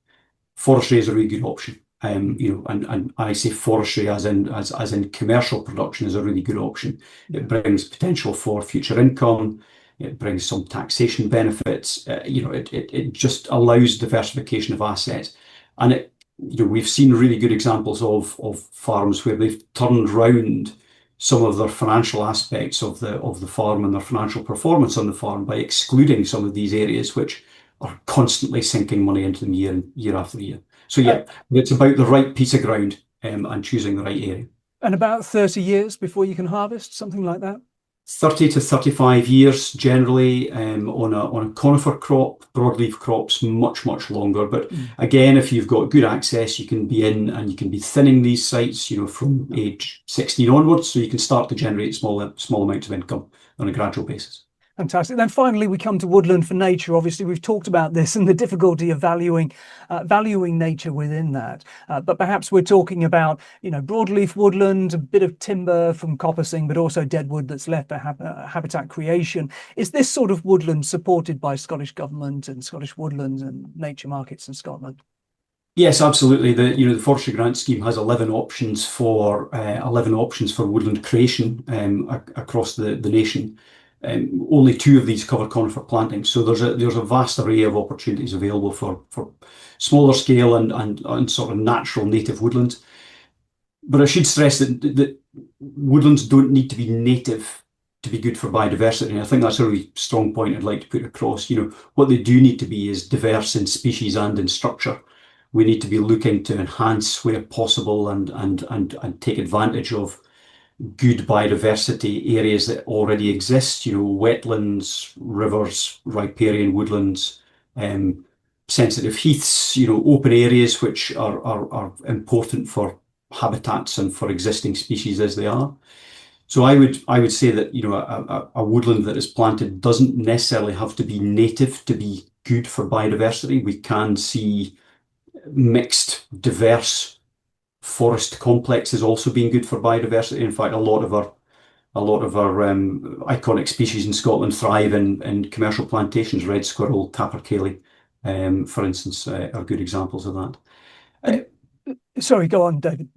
Forestry is a really good option. And I say forestry as in commercial production is a really good option. It brings potential for future income. It brings some taxation benefits. It just allows diversification of assets. And we've seen really good examples of farms where they've turned round some of their financial aspects of the farm and their financial performance on the farm by excluding some of these areas which are constantly sinking money into them year after year. So yeah, it's about the right piece of ground and choosing the right area. And about 30 years before you can harvest, something like that? 30 to 35 years generally on a conifer crop. Broadleaf crops much longer, but again, if you've got good access, you can be in and you can be thinning these sites from age 16 onwards, so you can start to generate small amounts of income on a gradual basis. Fantastic. Then finally, we come to woodland for nature. Obviously, we've talked about this and the difficulty of valuing nature within that. But perhaps we're talking about, broadleaf woodland, a bit of timber from coppicing, but also deadwood that's left for habitat creation. Is this sort of woodland supported by Scottish Government and Scottish Woodlands and nature markets in Scotland? Yes, absolutely. The Forestry Grant Scheme has 11 options for woodland creation across the nation. Only 2 of these cover conifer planting, so there's a vast array of opportunities available for smaller scale and sort of natural native woodlands. But I should stress that woodlands don't need to be native to be good for biodiversity. And I think that's a really strong point I'd like to put across. What they do need to be is diverse in species and in structure. We need to be looking to enhance where possible and take advantage of good biodiversity areas that already exist, wetlands, rivers, riparian woodlands, sensitive heaths, open areas which are important for habitats and for existing species as they are. So I would say that a woodland that is planted doesn't necessarily have to be native to be good for biodiversity. We can see mixed, diverse forest complexes also being good for biodiversity. In fact, a lot of our iconic species in Scotland thrive in commercial plantations. Red squirrel, capercaillie, for instance, are good examples of that. Sorry, go on, David.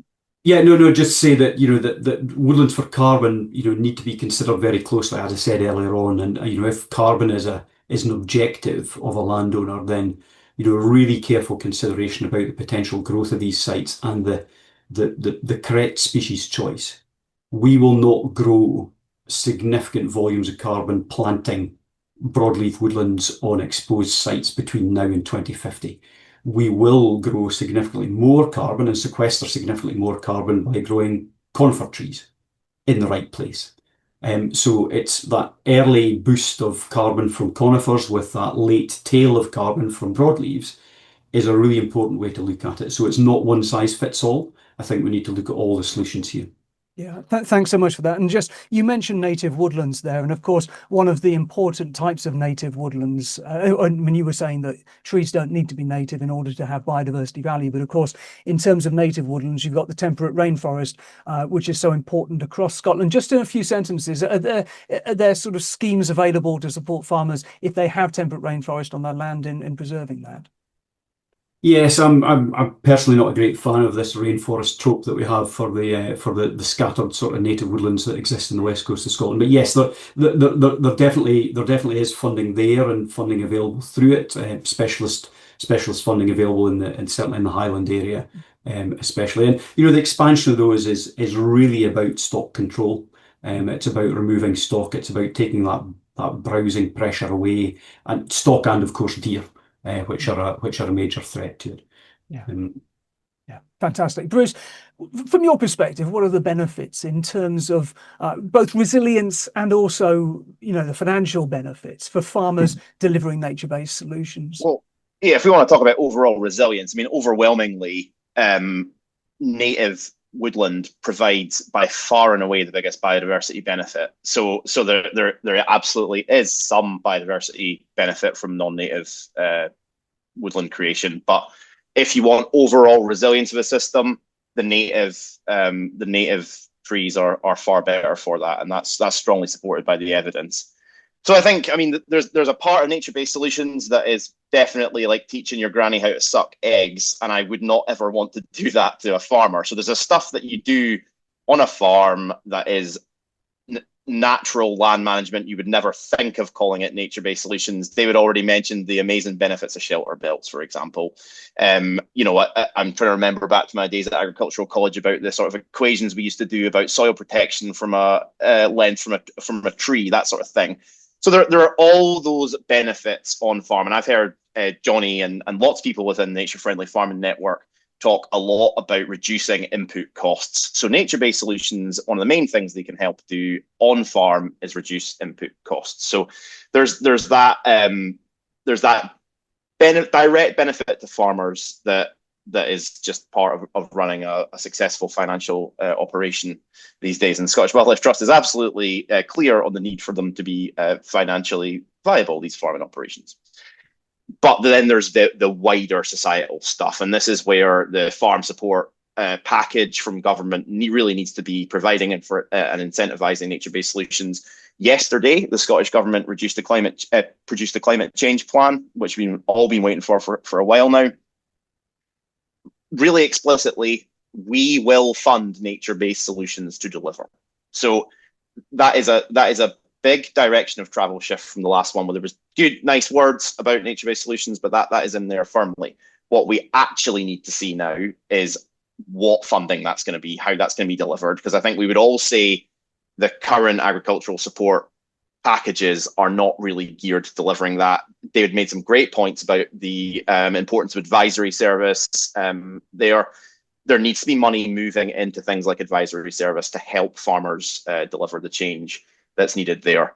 Yeah, no, just say that, that woodlands for carbon, need to be considered very closely, as I said earlier on. And, if carbon is an objective of a landowner, then, really careful consideration about the potential growth of these sites and the correct species choice. We will not grow significant volumes of carbon planting broadleaf woodlands on exposed sites between now and 2050. We will grow significantly more carbon and sequester significantly more carbon by growing conifer trees in the right place. So it's that early boost of carbon from conifers with that late tail of carbon from broadleaves is a really important way to look at it. So it's not one size fits all. I think we need to look at all the solutions here. Yeah, thanks so much for that. And just, you mentioned native woodlands there. And of course, one of the important types of native woodlands, when you were saying that trees don't need to be native in order to have biodiversity value. But of course, in terms of native woodlands, you've got the temperate rainforest, which is so important across Scotland. Just in a few sentences, are there sort of schemes available to support farmers if they have temperate rainforest on their land in preserving that? Yes, I'm personally not a great fan of this rainforest trope that we have for the scattered sort of native woodlands that exist in the west coast of Scotland. But yes, there definitely is funding there and funding available through it. Specialist funding available and certainly in the Highland area, especially. And the expansion of those is really about stock control. It's about removing stock. It's about taking that browsing pressure away, and stock and of course deer. Which are a major threat to it. Yeah. Yeah, fantastic. Bruce, from your perspective, what are the benefits in terms of both resilience and also, the financial benefits for farmers delivering nature-based solutions? Well, yeah, if we want to talk about overall resilience, I mean, overwhelmingly, native woodland provides by far and away the biggest biodiversity benefit. So there absolutely is some biodiversity benefit from non-native woodland creation. But if you want overall resilience of a system, the native trees are far better for that, and that's strongly supported by the evidence. So I think, there's a part of nature-based solutions that is definitely like teaching your granny how to suck eggs, and I would not ever want to do that to a farmer. So there's a stuff that you do on a farm that is natural land management. You would never think of calling it nature-based solutions. David already mentioned the amazing benefits of shelter belts, for example. I'm trying to remember back to my days at agricultural college about the sort of equations we used to do about soil protection from a length from a tree, that sort of thing. So there are all those benefits on farm, and I've heard Johnnie and lots of people within the Nature Friendly Farming Network talk a lot about reducing input costs. So nature-based solutions, one of the main things they can help do on farm is reduce input costs. So there's that direct benefit to farmers that is just part of running a successful financial operation these days. And the Scottish Wildlife Trust is absolutely clear on the need for them to be financially viable, these farming operations. But then there's the wider societal stuff, and this is where the farm support package from government really needs to be providing and incentivising nature-based solutions. Yesterday, the Scottish Government produced a climate change plan, which we've all been waiting for a while now. Really explicitly, we will fund nature-based solutions to deliver. So that is a big direction of travel shift from the last one, where there was good, nice words about nature-based solutions, but that is in there firmly. What we actually need to see now is what funding that's going to be, how that's going to be delivered, because I think we would all say the current agricultural support packages are not really geared to delivering that. David made some great points about the importance of advisory service. There needs to be money moving into things like advisory service to help farmers deliver the change that's needed there.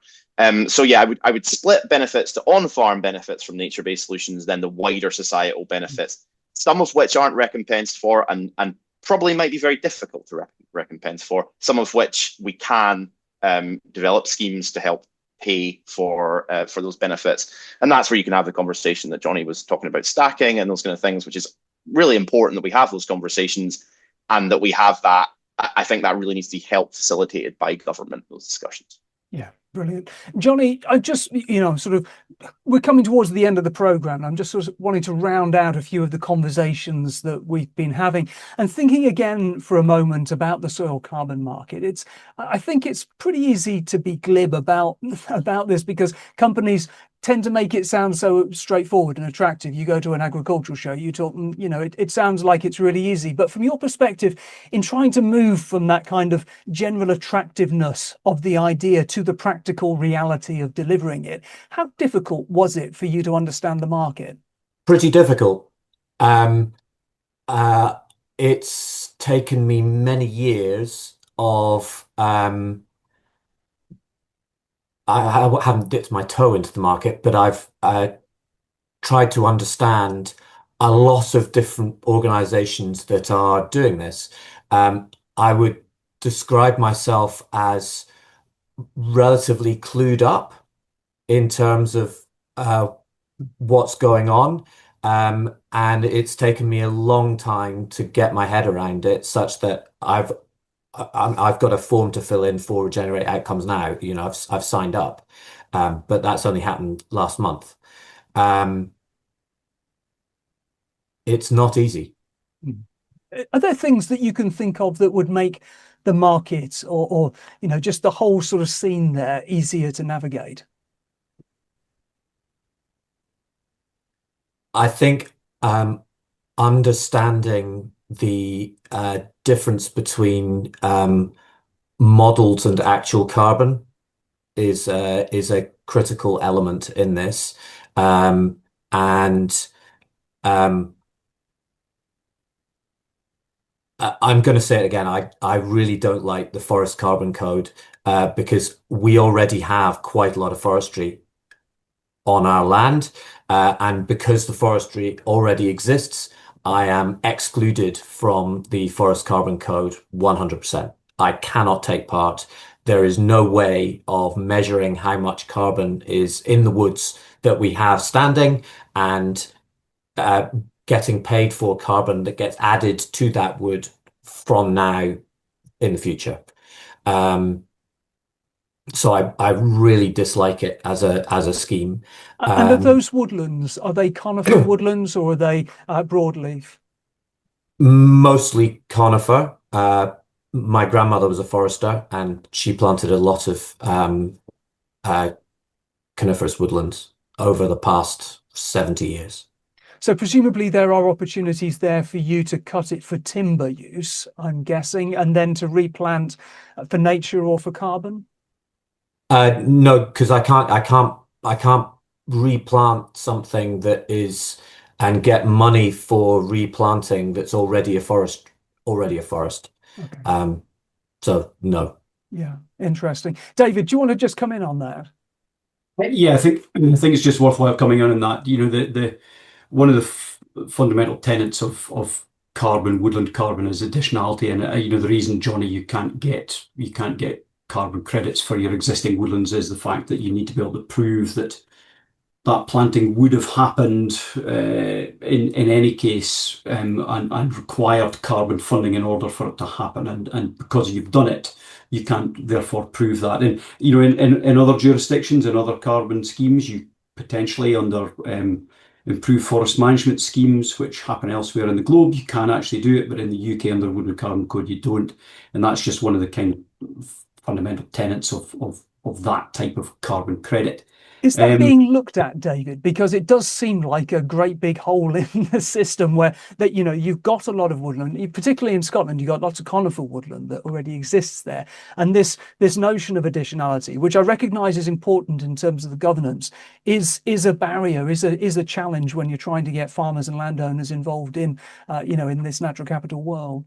So yeah, I would split benefits to on-farm benefits from nature-based solutions, then the wider societal benefits, some of which aren't recompensed for and probably might be very difficult to recompense for, some of which we can develop schemes to help pay for those benefits. And that's where you can have the conversation that Johnnie was talking about, stacking and those kind of things, which is really important that we have those conversations and that we have that. I think that really needs to be helped facilitated by government, those discussions. Yeah, brilliant. Johnnie, I just, we're coming towards the end of the programme. I'm just sort of wanting to round out a few of the conversations that we've been having and thinking again for a moment about the soil carbon market. I think it's pretty easy to be glib about this because companies tend to make it sound so straightforward and attractive. You go to an agricultural show, you talk, it sounds like it's really easy. But from your perspective, in trying to move from that kind of general attractiveness of the idea to the practical reality of delivering it, how difficult was it for you to understand the market? Pretty difficult. It's taken me many years of I haven't dipped my toe into the market, but I've tried to understand a lot of different organizations that are doing this. I would describe myself as relatively clued up in terms of what's going on. And it's taken me a long time to get my head around it, such that I've got a form to fill in for Regenerate Outcomes now. I've signed up, but that's only happened last month. It's not easy. Are there things that you can think of that would make the market or just the whole sort of scene there easier to navigate? I think understanding the difference between models and actual carbon is a critical element in this, and I'm going to say it again. I really don't like the forest carbon code because we already have quite a lot of forestry on our land, and because the forestry already exists, I am excluded from the forest carbon code 100%. I cannot take part. There is no way of measuring how much carbon is in the woods that we have standing and getting paid for carbon that gets added to that wood from now in the future. So I really dislike it as a scheme. And are those woodlands, are they conifer woodlands or are they broadleaf? Mostly conifer. My grandmother was a forester and she planted a lot of coniferous woodlands over the past 70 years. So presumably there are opportunities there for you to cut it for timber use, I'm guessing, and then to replant for nature or for carbon? No, because I can't replant something that is and get money for replanting that's already a forest. Okay. So no. Yeah, interesting. David, do you want to just come in on that? Yeah, I think it's just worthwhile coming in on that. The one of the fundamental tenets of woodland carbon is additionality, and the reason, Johnnie, you can't get carbon credits for your existing woodlands is the fact that you need to be able to prove that planting would have happened in any case, and required carbon funding in order for it to happen, and because you've done it, you can't therefore prove that. And in other jurisdictions, in other carbon schemes, you potentially under improved forest management schemes, which happen elsewhere in the globe, you can actually do it, but in the UK under Woodland Carbon Code you don't, and that's just one of the kind of fundamental tenets of that type of carbon credit. Is that being looked at, David? Because it does seem like a great big hole in the system where that, you know, you've got a lot of woodland, particularly in Scotland, you've got lots of conifer woodland that already exists there. And this notion of additionality, which I recognise is important in terms of the governance, is a barrier, is a challenge when you're trying to get farmers and landowners involved in, you know, in this natural capital world.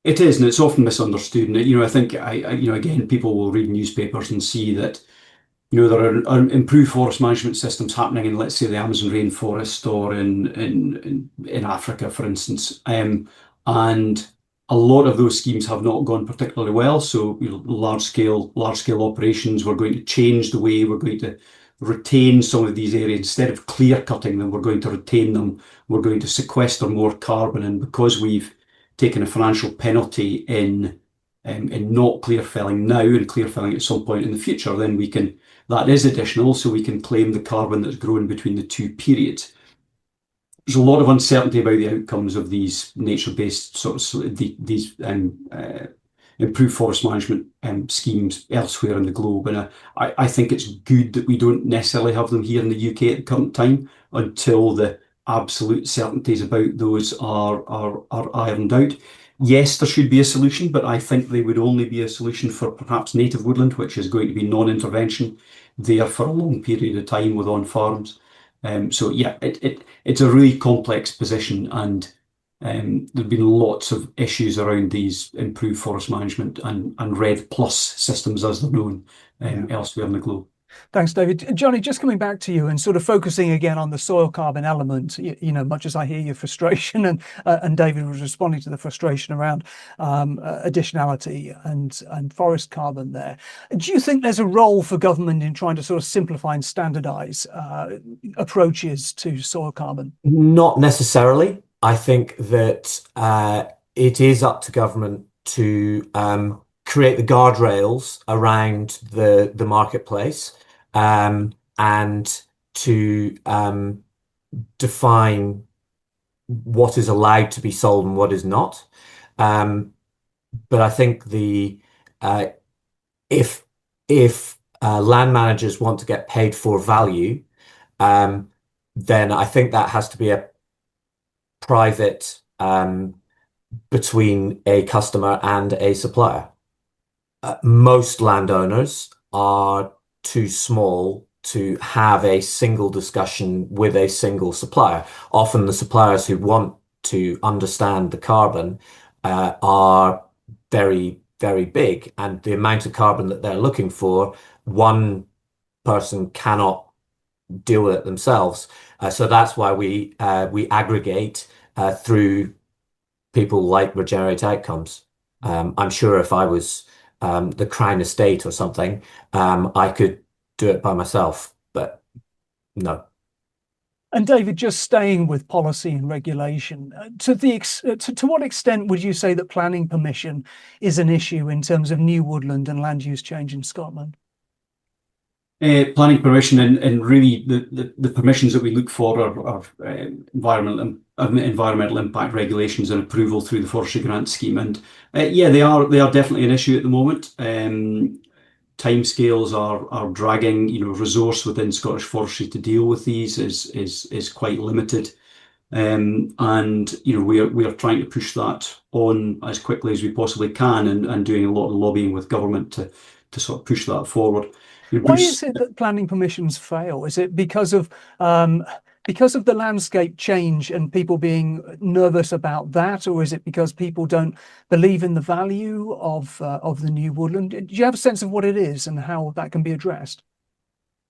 It is, and it's often misunderstood. And you know, I think you know, again, people will read newspapers and see that, you know, there are improved forest management systems happening in, let's say, the Amazon rainforest or in Africa, for instance. And a lot of those schemes have not gone particularly well. So, you know, large scale operations, we're going to change the way we're going to retain some of these areas. Instead of clear cutting them, we're going to retain them. We're going to sequester more carbon. And because we've taken a financial penalty in not clear felling now and clear felling at some point in the future, then we can, that is additional, so we can claim the carbon that's grown between the two periods. There's a lot of uncertainty about the outcomes of these nature-based sorts of these improved forest management schemes elsewhere in the globe, and I think it's good that we don't necessarily have them here in the UK at the current time until the absolute certainties about those are ironed out. Yes, there should be a solution, but I think they would only be a solution for perhaps native woodland, which is going to be non-intervention there for a long period of time with on farms. So yeah, it's a really complex position, and there've been lots of issues around these improved forest management and REDD+ systems, as they're known, elsewhere in the globe. Thanks, David. Johnnie, just coming back to you and sort of focusing again on the soil carbon element, you know, much as I hear your frustration and David was responding to the frustration around additionality and forest carbon there. Do you think there's a role for government in trying to sort of simplify and standardise approaches to soil carbon? Not necessarily. I think that it is up to government to create the guardrails around the marketplace, and to define what is allowed to be sold and what is not. But I think if land managers want to get paid for value, then I think that has to be a private between a customer and a supplier. Most landowners are too small to have a single discussion with a single supplier. Often the suppliers who want to understand the carbon are very, very big, and the amount of carbon that they're looking for, one person cannot deal with it themselves. So that's why we aggregate through people like Regenerate Outcomes. I'm sure if I was the Crown Estate or something, I could do it by myself, but no. And David, just staying with policy and regulation, to what extent would you say that planning permission is an issue in terms of new woodland and land use change in Scotland? Planning permission and really the permissions that we look for are environmental impact regulations and approval through the forestry grant scheme, and yeah, they are definitely an issue at the moment. Timescales are dragging. You know, resource within Scottish Forestry to deal with these is quite limited, and you know, we are trying to push that on as quickly as we possibly can, and doing a lot of lobbying with government to sort of push that forward. Why is it that planning permissions fail? Is it because of the landscape change and people being nervous about that, or is it because people don't believe in the value of the new woodland? Do you have a sense of what it is and how that can be addressed?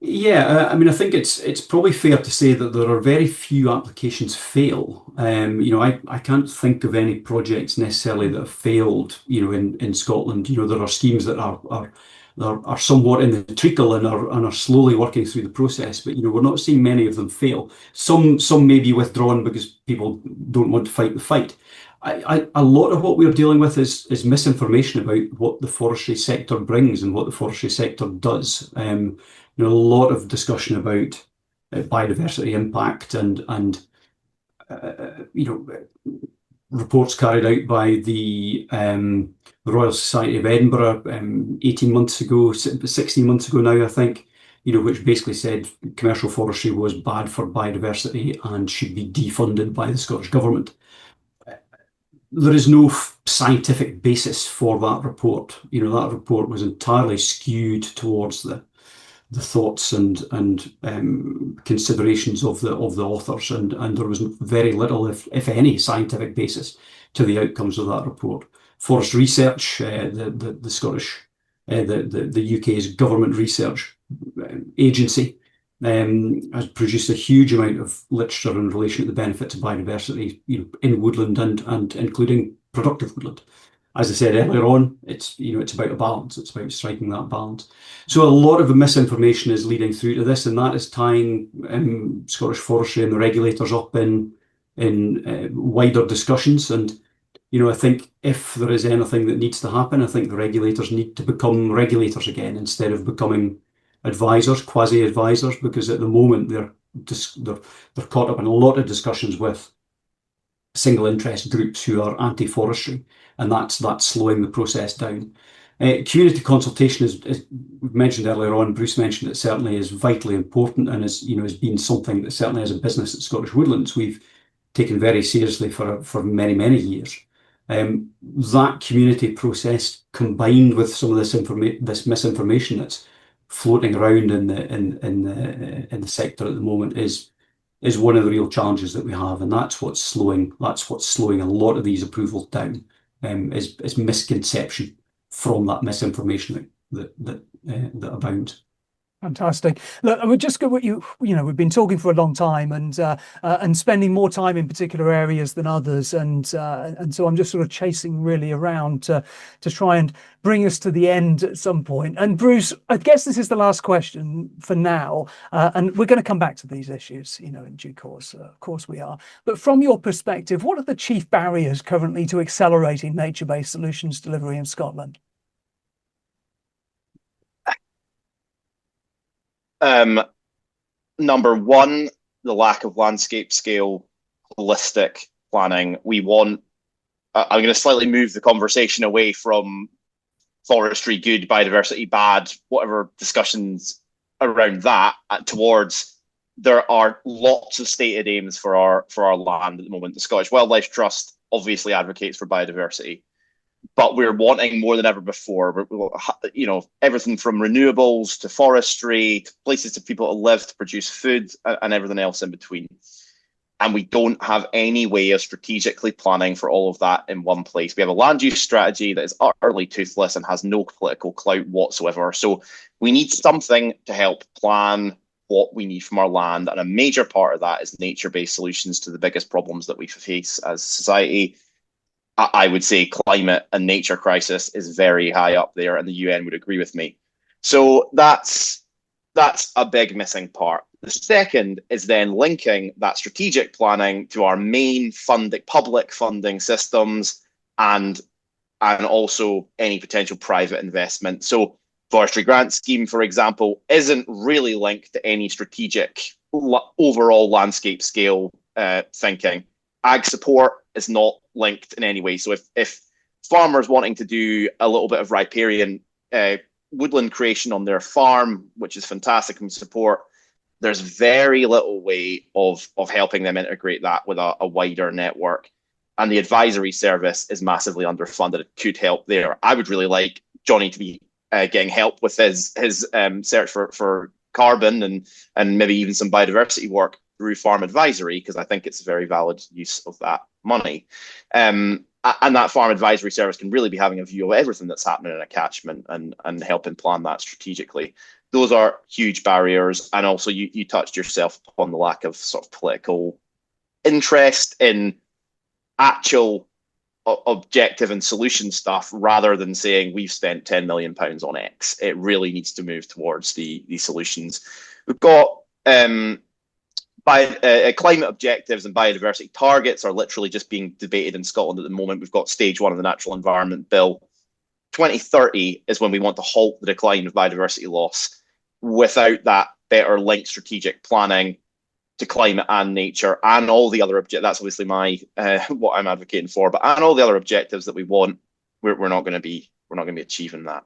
Yeah, I mean, I think it's probably fair to say that there are very few applications fail. You know, I can't think of any projects necessarily that have failed, you know, in Scotland. You know, there are schemes that are somewhat in the treacle and are slowly working through the process, but you know, we're not seeing many of them fail. Some may be withdrawn because people don't want to fight the fight. A lot of what we're dealing with is misinformation about what the forestry sector brings and what the forestry sector does. You know, a lot of discussion about biodiversity impact and you know, reports carried out by the Royal Society of Edinburgh 18 months ago, 16 months ago now, I think, which basically said commercial forestry was bad for biodiversity and should be defunded by the Scottish Government. There is no scientific basis for that report. That report was entirely skewed towards the thoughts and considerations of the authors, and there was very little, if any, scientific basis to the outcomes of that report. Forest Research, the Scottish, the UK's government research agency, has produced a huge amount of literature in relation to the benefits of biodiversity, in woodland and including productive woodland. As I said earlier on, it's about a balance. It's about striking that balance. So a lot of the misinformation is leading through to this, and that is tying Scottish forestry and the regulators up in wider discussions. And I think if there is anything that needs to happen, I think the regulators need to become regulators again instead of becoming advisors, quasi-advisors, because at the moment they're caught up in a lot of discussions with single interest groups who are anti-forestry, and that's slowing the process down. Community consultation is mentioned earlier on. Bruce mentioned it certainly is vitally important, and has been something that certainly as a business at Scottish Woodlands we've taken very seriously for many years. That community process, combined with some of this misinformation that's floating around in the sector at the moment, is one of the real challenges that we have, and that's what's slowing a lot of these approvals down. Is misconception from that misinformation that abounds. Fantastic. Look, we're just good. We've been talking for a long time, and spending more time in particular areas than others, and so I'm just sort of chasing really around to try and bring us to the end at some point. And Bruce, I guess this is the last question for now, and we're going to come back to these issues, in due course. Of course we are. But from your perspective, what are the chief barriers currently to accelerating nature-based solutions delivery in Scotland? Number one, the lack of landscape scale, holistic planning. I'm going to slightly move the conversation away from forestry good, biodiversity bad, whatever discussions around that, towards there are lots of stated aims for our land at the moment. The Scottish Wildlife Trust obviously advocates for biodiversity, but we're wanting more than ever before. Everything from renewables to forestry, to places for people to live, to produce food, and everything else in between. And we don't have any way of strategically planning for all of that in one place. We have a land use strategy that is utterly toothless and has no political clout whatsoever. So we need something to help plan what we need from our land. And a major part of that is nature-based solutions to the biggest problems that we face as society. I would say climate and nature crisis is very high up there, and the UN would agree with me. So that's a big missing part. The second is then linking that strategic planning to our main public funding systems, and also any potential private investment. So forestry grant scheme, for example, isn't really linked to any strategic overall landscape scale thinking. Ag support is not linked in any way. So if farmers wanting to do a little bit of riparian woodland creation on their farm, which is fantastic and support, there's very little way of helping them integrate that with a wider network. And the advisory service is massively underfunded. It could help there. I would really like Johnnie to be getting help with his search for carbon and maybe even some biodiversity work through farm advisory, because I think it's a very valid use of that money. And that farm advisory service can really be having a view of everything that's happening in a catchment and helping plan that strategically. Those are huge barriers. And also you touched yourself upon the lack of sort of political interest in actual objective and solution stuff, rather than saying we've spent £10 million on X. It really needs to move towards the solutions. We've got climate objectives and biodiversity targets are literally just being debated in Scotland at the moment. We've got stage 1 of the Natural Environment Bill. 2030 is when we want to halt the decline of biodiversity loss. Without that better linked strategic planning to climate and nature and all the other objectives, that's obviously what I'm advocating for, but and all the other objectives that we want, we're not going to be achieving that.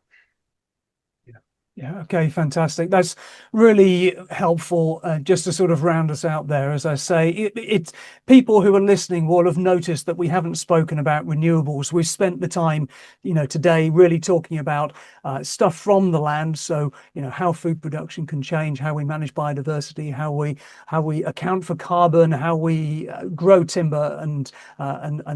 Yeah, okay, fantastic. That's really helpful. Just to sort of round us out there, as I say, it's people who are listening will have noticed that we haven't spoken about renewables. We've spent the time, today really talking about stuff from the land. So, how food production can change, how we manage biodiversity, how we account for carbon, how we grow timber and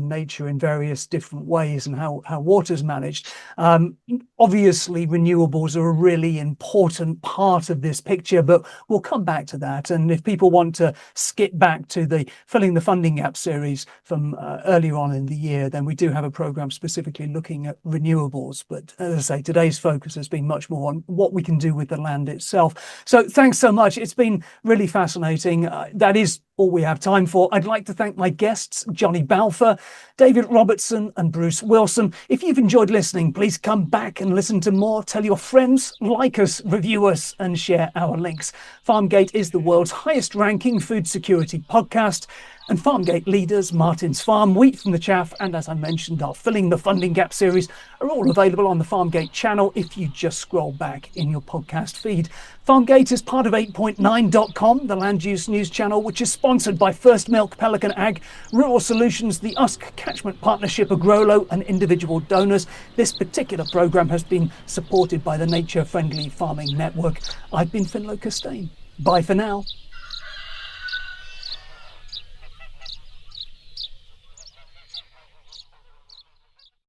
nature in various different ways, and how water's managed. Obviously, renewables are a really important part of this picture, but we'll come back to that. And if people want to skip back to the Filling the Funding Gap series from earlier on in the year, then we do have a program specifically looking at renewables. But as I say, today's focus has been much more on what we can do with the land itself. So thanks so much. It's been really fascinating. That is all we have time for. I'd like to thank my guests, Johnnie Balfour, David Robertson and Bruce Wilson. If you've enjoyed listening, please come back and listen to more. Tell your friends, like us, review us and share our links. Farmgate is the world's highest ranking food security podcast. And Farmgate leaders, Martin's Farm, Wheat from the Chaff, and as I mentioned, our Filling the Funding Gap series are all available on the Farmgate channel if you just scroll back in your podcast feed. Farmgate is part of 8.9.com, the land use news channel, which is sponsored by First Milk, Pelican Ag, Rural Solutions, the USC Catchment Partnership, Agrolo, and individual donors. This particular programme has been supported by the Nature Friendly Farming Network. I've been Finlo Costain. Bye for now.